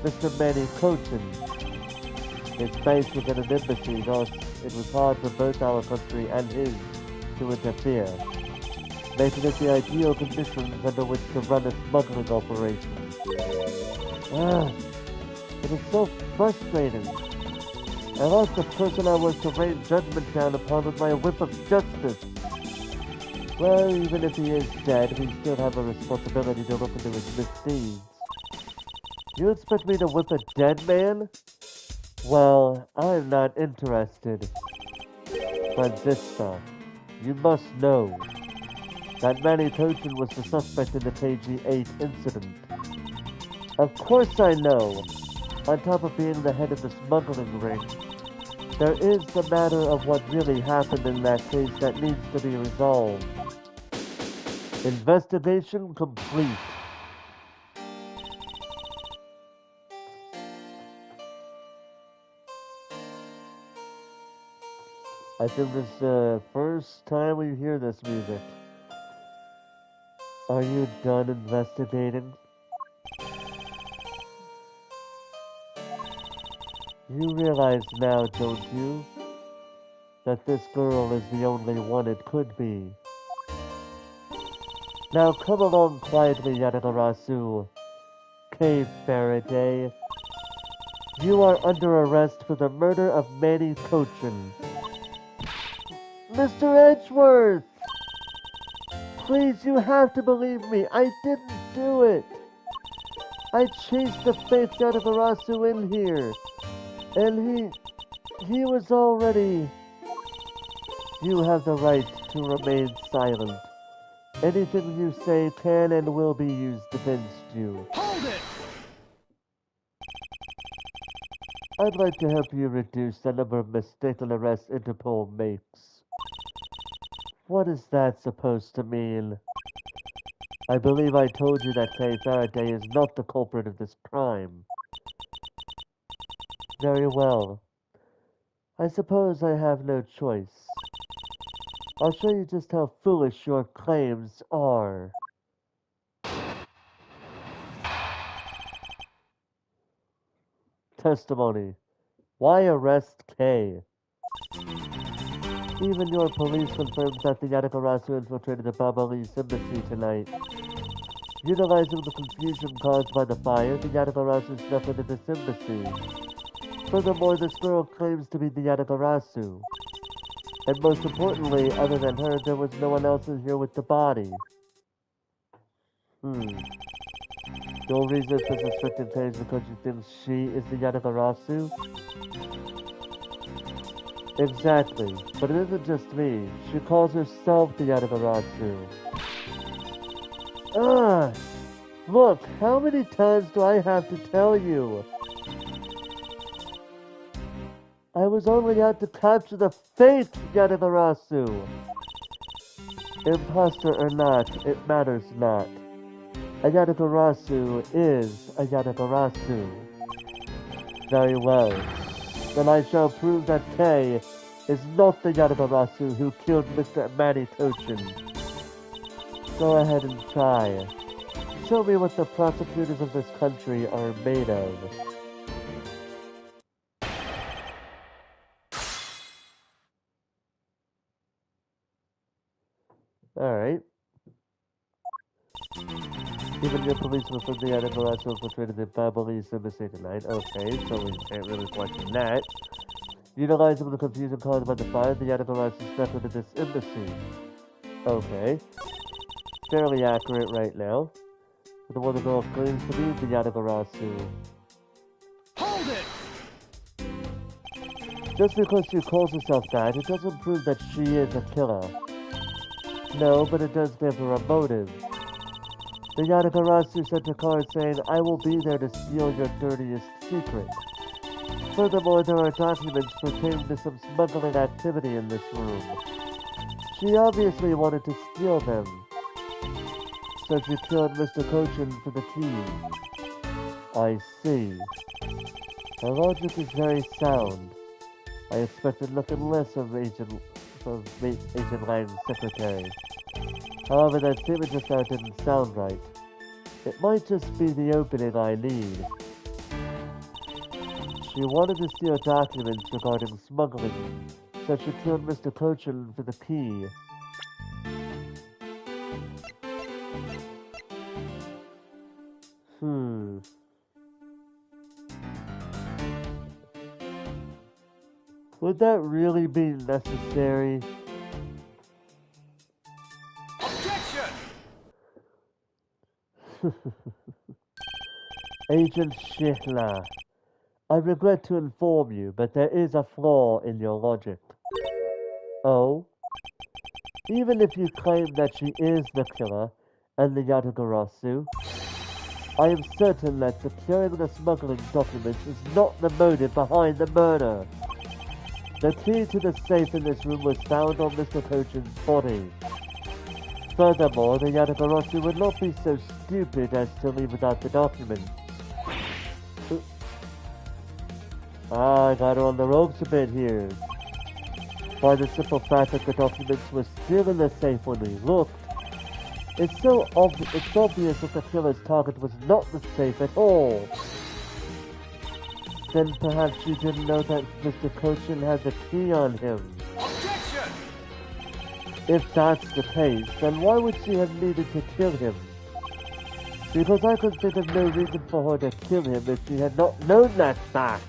Mr. Manny Cochin. It's based within an embassy, thus it was hard for both our country and his to interfere, making it the ideal conditions under which to run a smuggling operation. It is so frustrating. I lost the person I was to rain judgment down upon with my whip of justice. Well, even if he is dead, we still have a responsibility to look into his misdeeds. You expect me to whip a dead man? Well, I'm not interested. Franziska, you must know that Manny Cochin was the suspect in the KG-8 incident. Of course I know. On top of being the head of the smuggling ring, there is the matter of what really happened in that case that needs to be resolved. Investigation complete. I think this is the first time we hear this music. Are you done investigating? You realize now, don't you, that this girl is the only one it could be. Now come along quietly, Yadagarasu, Cave Faraday. You are under arrest for the murder of Manny Cochin. Mr. Edgeworth! Please, you have to believe me. I didn't do it. I chased the fakes out of Arasu in here. And He was already... You have the right to remain silent. Anything you say can and will be used against you. Hold it! I'd like to help you reduce the number of mistaken arrests Interpol makes. What is that supposed to mean? I believe I told you that Kay Faraday is not the culprit of this crime. Very well. I suppose I have no choice. I'll show you just how foolish your claims are. Testimony. Why arrest Kay? Even your police confirms that the Yadagarasu infiltrated the Babalis embassy tonight. Utilizing the confusion caused by the fire, the Yadagarasu snuck into this embassy. Furthermore, this girl claims to be the Yadagarasu. And most importantly, other than her, there was no one else in here with the body. Your reason for suspecting Kay is because you think she is the Yadagarasu? Exactly, but it isn't just me. She calls herself the Yadagarasu. Ah! Look, how many times do I have to tell you? I was only out to capture the fake Yadagarasu. Imposter or not, it matters not. A Yadagarasu is a Yadagarasu. Very well. Then I shall prove that Kay is not the Yadagarasu who killed Mr. Manny Tochin. Go ahead and try. Show me what the prosecutors of this country are made of. Alright. Even your policeman from the Yadagarasu infiltrated the Babalis embassy tonight. Okay, so we can't really question that. Utilizing the confusion caused by the fire, the Yadagarasu snuck into this embassy. Okay. Fairly accurate right now. But the one the girl claims to be the Yadagarasu. Hold it! Just because she calls herself that, it doesn't prove that she is a killer. No, but it does give her a motive. The Yadagarasu sent a card saying, I will be there to steal your dirtiest secret. Furthermore, there are documents pertaining to some smuggling activity in this room. She obviously wanted to steal them. So she killed Mr. Cochin for the key. I see. Her logic is very sound. I expected nothing less of Agent Lang's secretary. However, that statement just now didn't sound right. It might just be the opening I need. She wanted to steal documents regarding smuggling, so she killed Mr. Cochin for the key. Would that really be necessary? Objection! Agent Shihla, I regret to inform you, but there is a flaw in your logic. Oh? Even if you claim that she is the killer and the Yadagarasu, I am certain that securing the smuggling documents is not the motive behind the murder. The key to the safe in this room was found on Mr. Cochin's body. Furthermore, the Yadagarasu would not be so stupid as to leave without the documents. I got her on the ropes a bit here. By the simple fact that the documents were still in the safe when we looked. It's obvious that the killer's target was not the safe at all. Then perhaps you didn't know that Mr. Cochin had the key on him. Objection! If that's the case, then why would she have needed to kill him? Because I could think of no reason for her to kill him if she had not known that fact.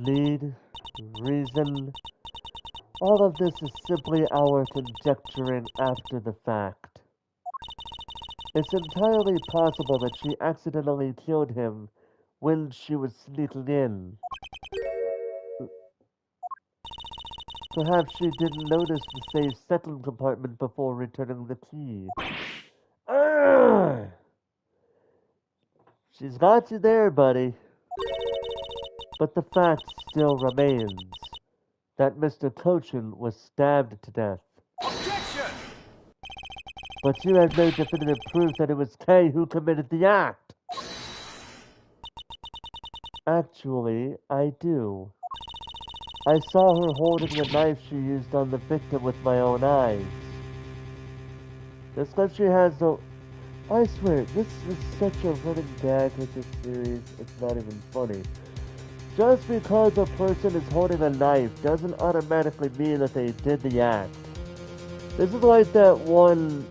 Need, reason, all of this is simply our conjecturing after the fact. It's entirely possible that she accidentally killed him when she was sneaking in. Perhaps she didn't notice the safe second compartment before returning the key. Urgh! She's got you there, buddy. But the fact still remains that Mr. Cochin was stabbed to death. Objection! But you have no definitive proof that it was Kay who committed the act. Actually, I do. I saw her holding the knife she used on the victim with my own eyes. Just because she has no... I swear, this is such a running gag with this series, it's not even funny. Just because a person is holding a knife doesn't automatically mean that they did the act. This is like that one,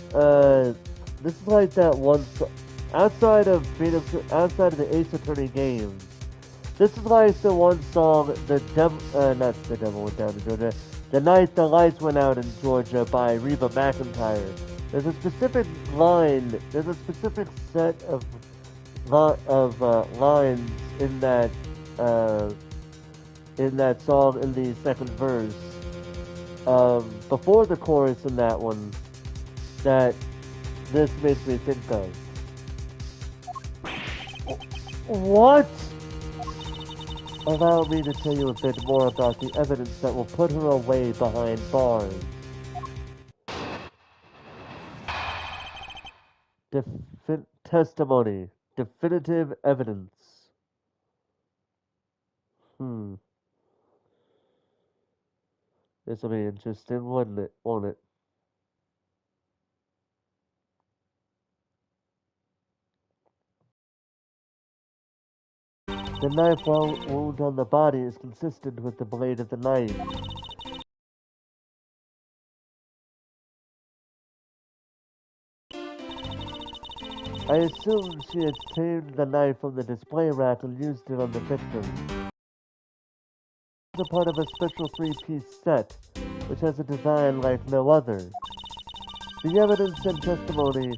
outside of the Ace Attorney games. This is like the one song, not The Devil Went Down to Georgia, The Night the Lights Went Out in Georgia by Reba McEntire. There's a specific set of lines in that song in the second verse, before the chorus in that one, that this makes me think of. What? Allow me to tell you a bit more about the evidence that will put her away behind bars. Testimony. Definitive evidence. This will be interesting, won't it? The knife wound on the body is consistent with the blade of the knife. I assume she had tamed the knife from the display rack and used it on the victim. It's a part of a special 3-piece set, which has a design like no other. The evidence and testimony,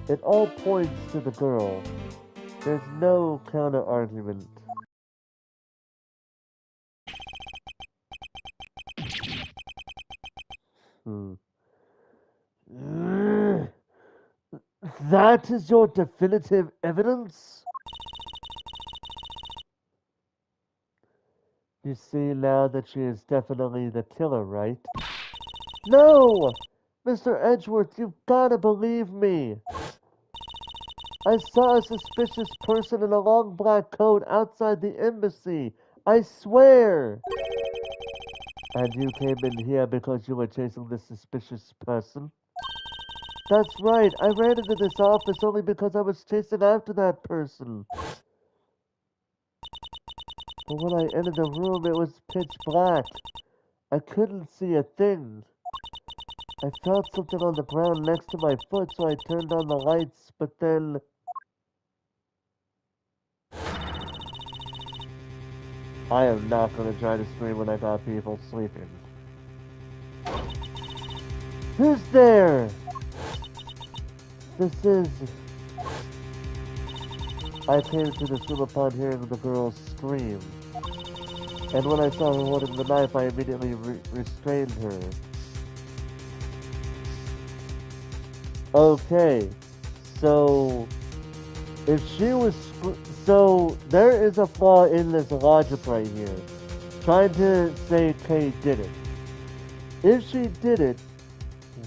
it all points to the girl. There's no counter-argument. That is your definitive evidence? You see now that she is definitely the killer, right? No! Mr. Edgeworth, you've gotta believe me. I saw a suspicious person in a long black coat outside the embassy. I swear! And you came in here because you were chasing this suspicious person? That's right, I ran into this office only because I was chasing after that person. But when I entered the room, it was pitch black. I couldn't see a thing. I felt something on the ground next to my foot, so I turned on the lights, but then... I am not going to try to scream when I got people sleeping. Who's there? This is... I came to this room upon hearing the girl scream. And when I saw her holding the knife, I immediately restrained her. Okay, so... If she was... So, there is a flaw in this logic right here. Trying to say Kay did it. If she did it,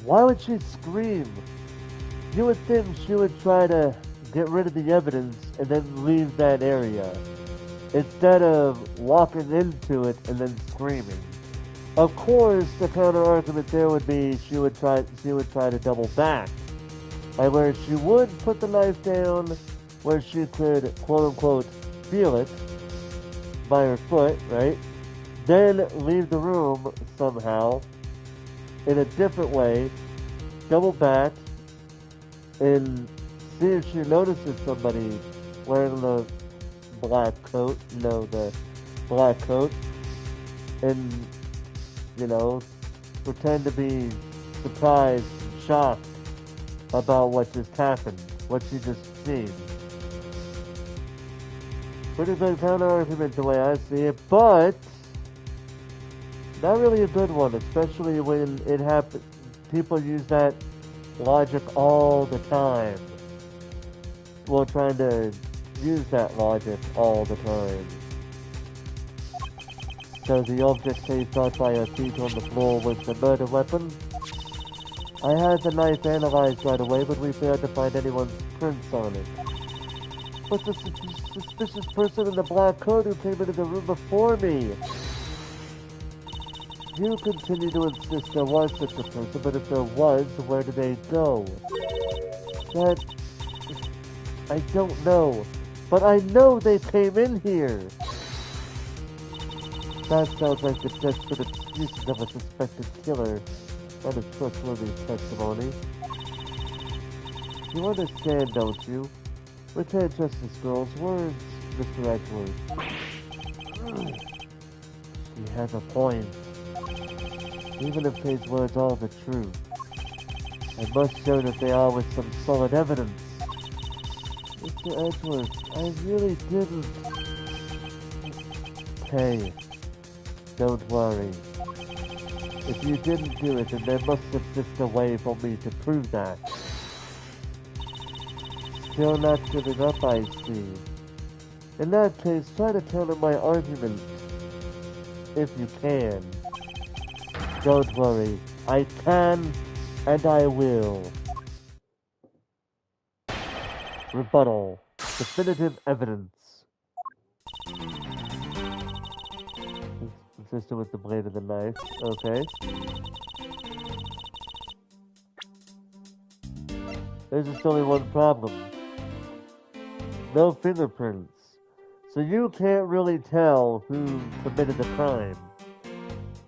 why would she scream? You would think she would try to get rid of the evidence and then leave that area, instead of walking into it and then screaming. Of course, the counter argument there would be she would try to double back, by where she would put the knife down, where she could quote unquote feel it by her foot, right? Then leave the room somehow in a different way, double back, and see if she notices somebody wearing the black coat, the black coat, and, pretend to be surprised and shocked about what just happened, what she just seen. Pretty good counter argument the way I see it, but not really a good one, especially when it happens. People use that logic all the time. Well, trying to use that logic all the time. So the object case thought by our feet on the floor was the murder weapon. I had the knife analyzed right away, but we failed to find anyone's prints on it. But the suspicious person in the black coat who came into the room before me. You continue to insist there was such a person, but if there was, where did they go? That... I don't know. But I know they came in here! That sounds like the desperate excuses of a suspected killer. Not a trustworthy testimony. You understand, don't you? We can't trust this girl's words, Mr. Edgeworth. She has a point. Even if Kay's words are the truth, I must show that they are with some solid evidence. Mr. Edgeworth, I really didn't. Kay, don't worry. If you didn't do it, then there must exist a way for me to prove that. Still not giving up, I see. In that case, try to counter my argument. If you can. Don't worry. I can, and I will. Rebuttal. Definitive evidence. Consistent with the blade of the knife. Okay. There's just only one problem. No fingerprints. So you can't really tell who committed the crime.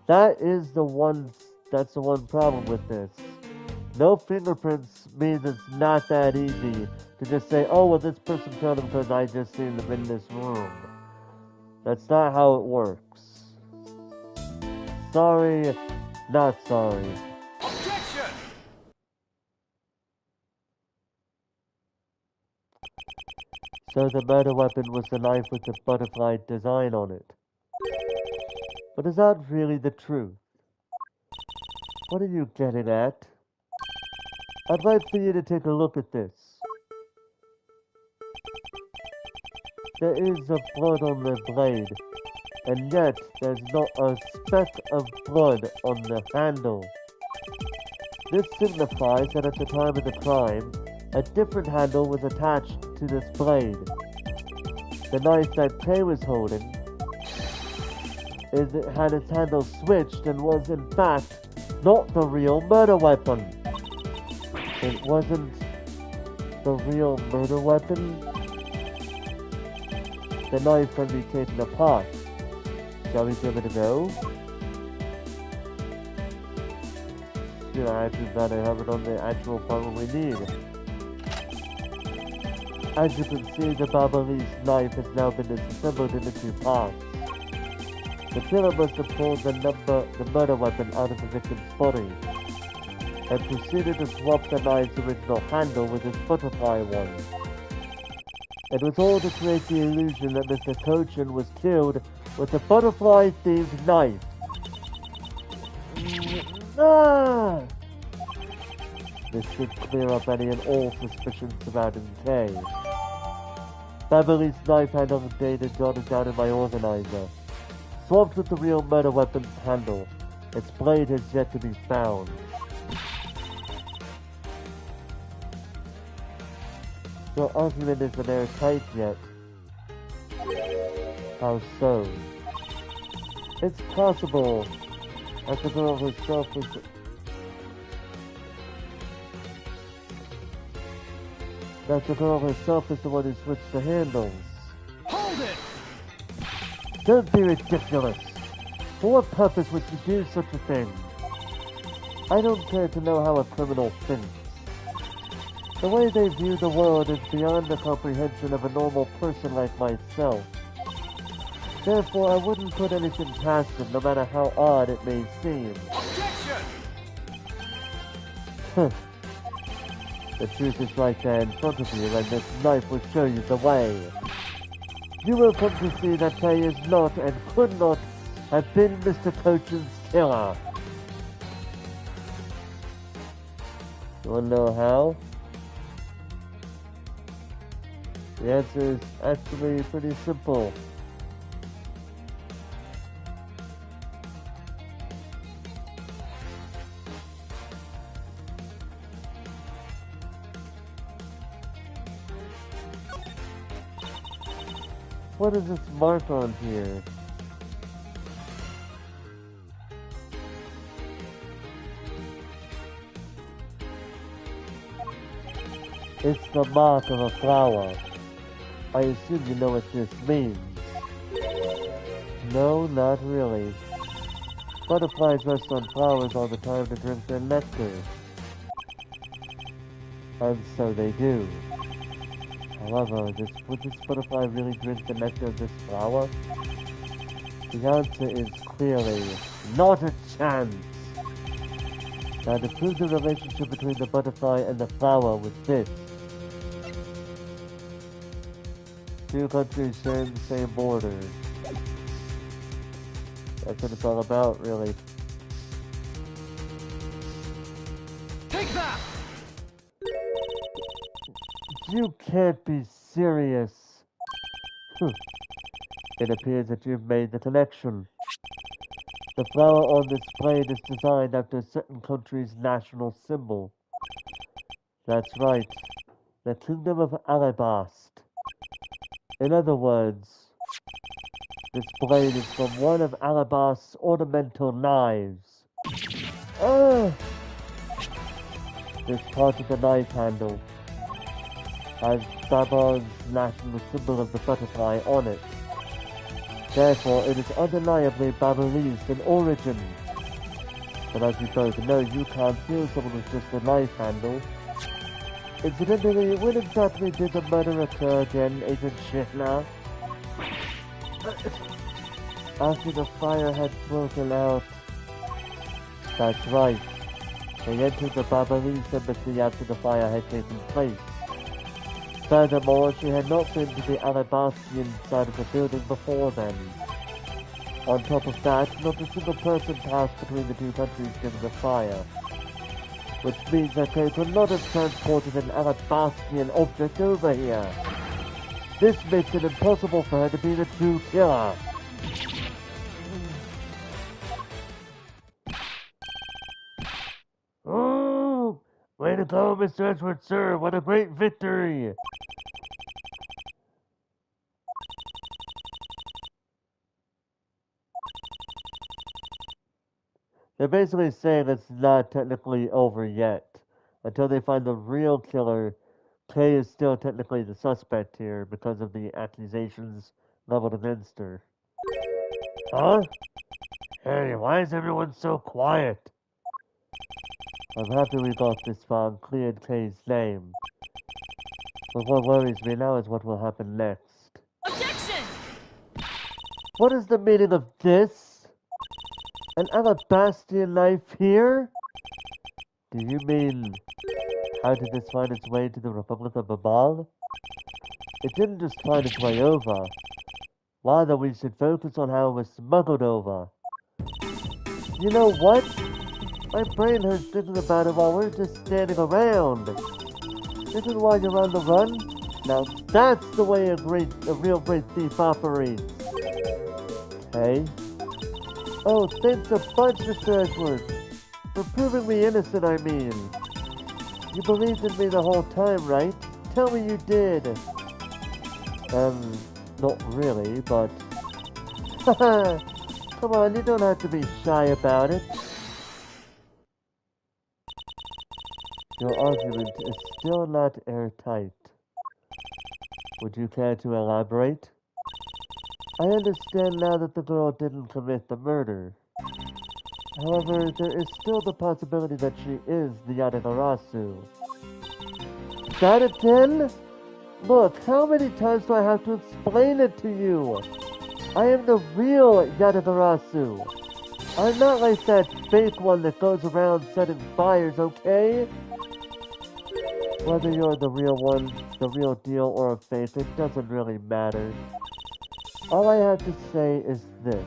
That's the one problem with this. No fingerprints means it's not that easy to just say, oh, well, this person killed him because I just seen them in this room. That's not how it works. Sorry, not sorry. Objection! So the murder weapon was the knife with the butterfly design on it. But is that really the truth? What are you getting at? I'd like for you to take a look at this. There is a blood on the blade, and yet there's not a speck of blood on the handle. This signifies that at the time of the crime, a different handle was attached to this blade. The knife that Kay was holding had its handle switched and was in fact not the real murder weapon. It wasn't the real murder weapon. The knife can be taken apart. Shall we give it a go? I actually glad I have it on the actual part we need. As you can see, the Ablaze knife has now been disassembled into two parts. The killer must have pulled the murder weapon out of the victim's body, and proceeded to swap the knife's original handle with its butterfly one. It was all to create the illusion that Mr. Cochin was killed with a butterfly-themed knife. Ah! This should clear up any and all suspicions surrounding Kay. Ablaze's knife handle data jotted down in my organizer. Swapped with the real murder weapon's handle. Its blade has yet to be found. Your argument isn't airtight yet. How so? It's possible that the girl herself was... that the girl herself is the one who switched the handles. Hold it! Don't be ridiculous. For what purpose would you do such a thing? I don't care to know how a criminal thinks. The way they view the world is beyond the comprehension of a normal person like myself. Therefore, I wouldn't put anything past them, no matter how odd it may seem. Objection! The truth is right there in front of you, and this knife will show you the way. you will come to see that Kay is not and could not have been Mr. Coach's killer. You wanna know how? The answer is actually pretty simple. What is this mark on here? It's the mark of a flower. I assume you know what this means. No, not really. Butterflies rest on flowers all the time to drink their nectar. And so they do. However, would this butterfly really drink the nectar of this flower? The answer is clearly not a chance. Now to prove the relationship between the butterfly and the flower with this. Two countries sharing the same border. That's what it's all about, really. Take that! You can't be serious. It appears that you've made the connection. The flower on this plate is designed after a certain country's national symbol. That's right, the Kingdom of Alabast. In other words, this blade is from one of Alabast's ornamental knives. This part of the knife handle has Baba's national symbol of the butterfly on it. Therefore, it is undeniably Babalese in origin. But as we both know, you can't kill someone with just a knife handle. Incidentally, when exactly did the murder occur again, Agent Shihna? After the fire had broken out. That's right. They entered the Babalese embassy after the fire had taken place. Furthermore, she had not been to the Alabastian side of the building before then. On top of that, not a single person passed between the two countries during the fire. Which means that they could not have transported an Alabastian object over here. This makes it impossible for her to be the true killer. Ooh! Way to go, Mr. Edward, sir! What a great victory! They're basically saying it's not technically over yet. Until they find the real killer, Kay is still technically the suspect here because of the accusations leveled against her. Huh? Hey, why is everyone so quiet? I'm happy we got this far and cleared Kay's name. But what worries me now is what will happen next. Objection! What is the meaning of this? An Alabastian knife here? Do you mean, how did this find its way to the Republic of Babal? It didn't just find its way over. Rather, we should focus on how it was smuggled over. You know what? My brain hurts thinking about it while we're just standing around. This is why you're on the run? Now that's the way a real great thief operates. Hey? Oh, thanks a bunch, Mr. Edwards. For proving me innocent, I mean. You believed in me the whole time, right? Tell me you did. Not really, but... Come on, you don't have to be shy about it. Your argument is still not airtight. Would you care to elaborate? I understand now that the girl didn't commit the murder. However, there is still the possibility that she is the Yadagarasu. That a 10? Look, how many times do I have to explain it to you? I am the real Yadagarasu. I'm not like that fake one that goes around setting fires, okay? Whether you're the real one, the real deal, or a fake, it doesn't really matter. All I have to say is this.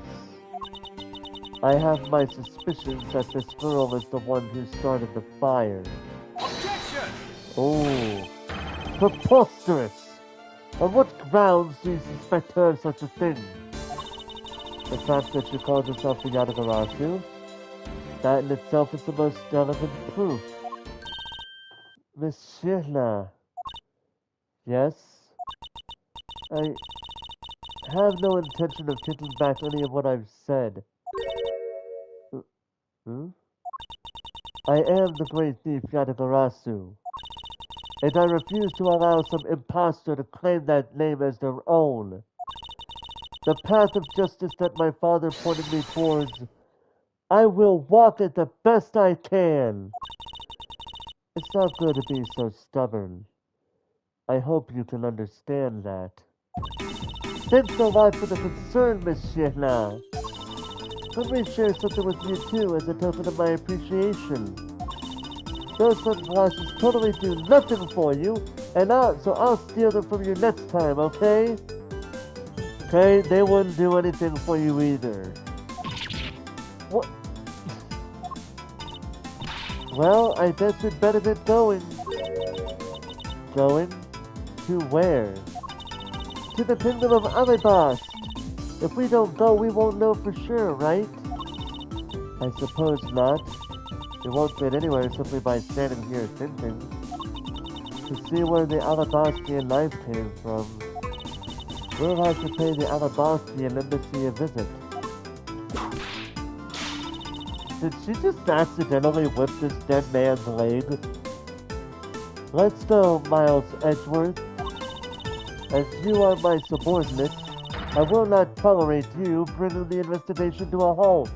I have my suspicions that this girl is the one who started the fire. Objection! Oh, preposterous! On what grounds do you suspect her of such a thing? The fact that she calls herself the Yadagarasu? That in itself is the most relevant proof. Miss Shirla. Yes? I have no intention of taking back any of what I've said. Hmm? I am the great thief Yadagarasu, and I refuse to allow some impostor to claim that name as their own. The path of justice that my father pointed me towards, I will walk it the best I can. It's not good to be so stubborn. I hope you can understand that. Thanks a lot for the concern, Miss Shihla. Let me share something with you too as a token of my appreciation. Those sunglasses totally do nothing for you, so I'll steal them from you next time, okay? Okay, they wouldn't do anything for you either. What? Well, I guess we'd better get going. Going? To where? To the kingdom of Alibast. If we don't go, we won't know for sure, right? I suppose not. We won't get anywhere simply by standing here thinking. To see where the Alabastian knife came from, we'll have to pay the Alabastian embassy a visit. Did she just accidentally whip this dead man's leg? Let's go, Miles Edgeworth. As you are my subordinate, I will not tolerate you bringing the investigation to a halt.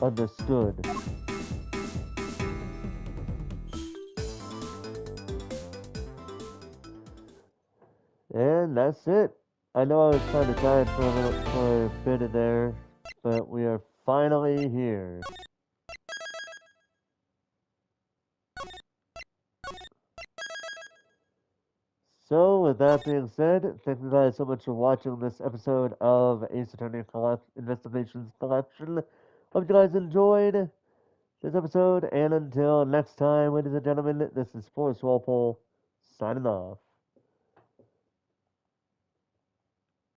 Understood. And that's it. I know I was kind of tired for a bit of there, but we are finally here. So, with that being said, thank you guys so much for watching this episode of Ace Attorney Investigations Collection. Hope you guys enjoyed this episode, and until next time, ladies and gentlemen, this is Forrest Walpole, signing off.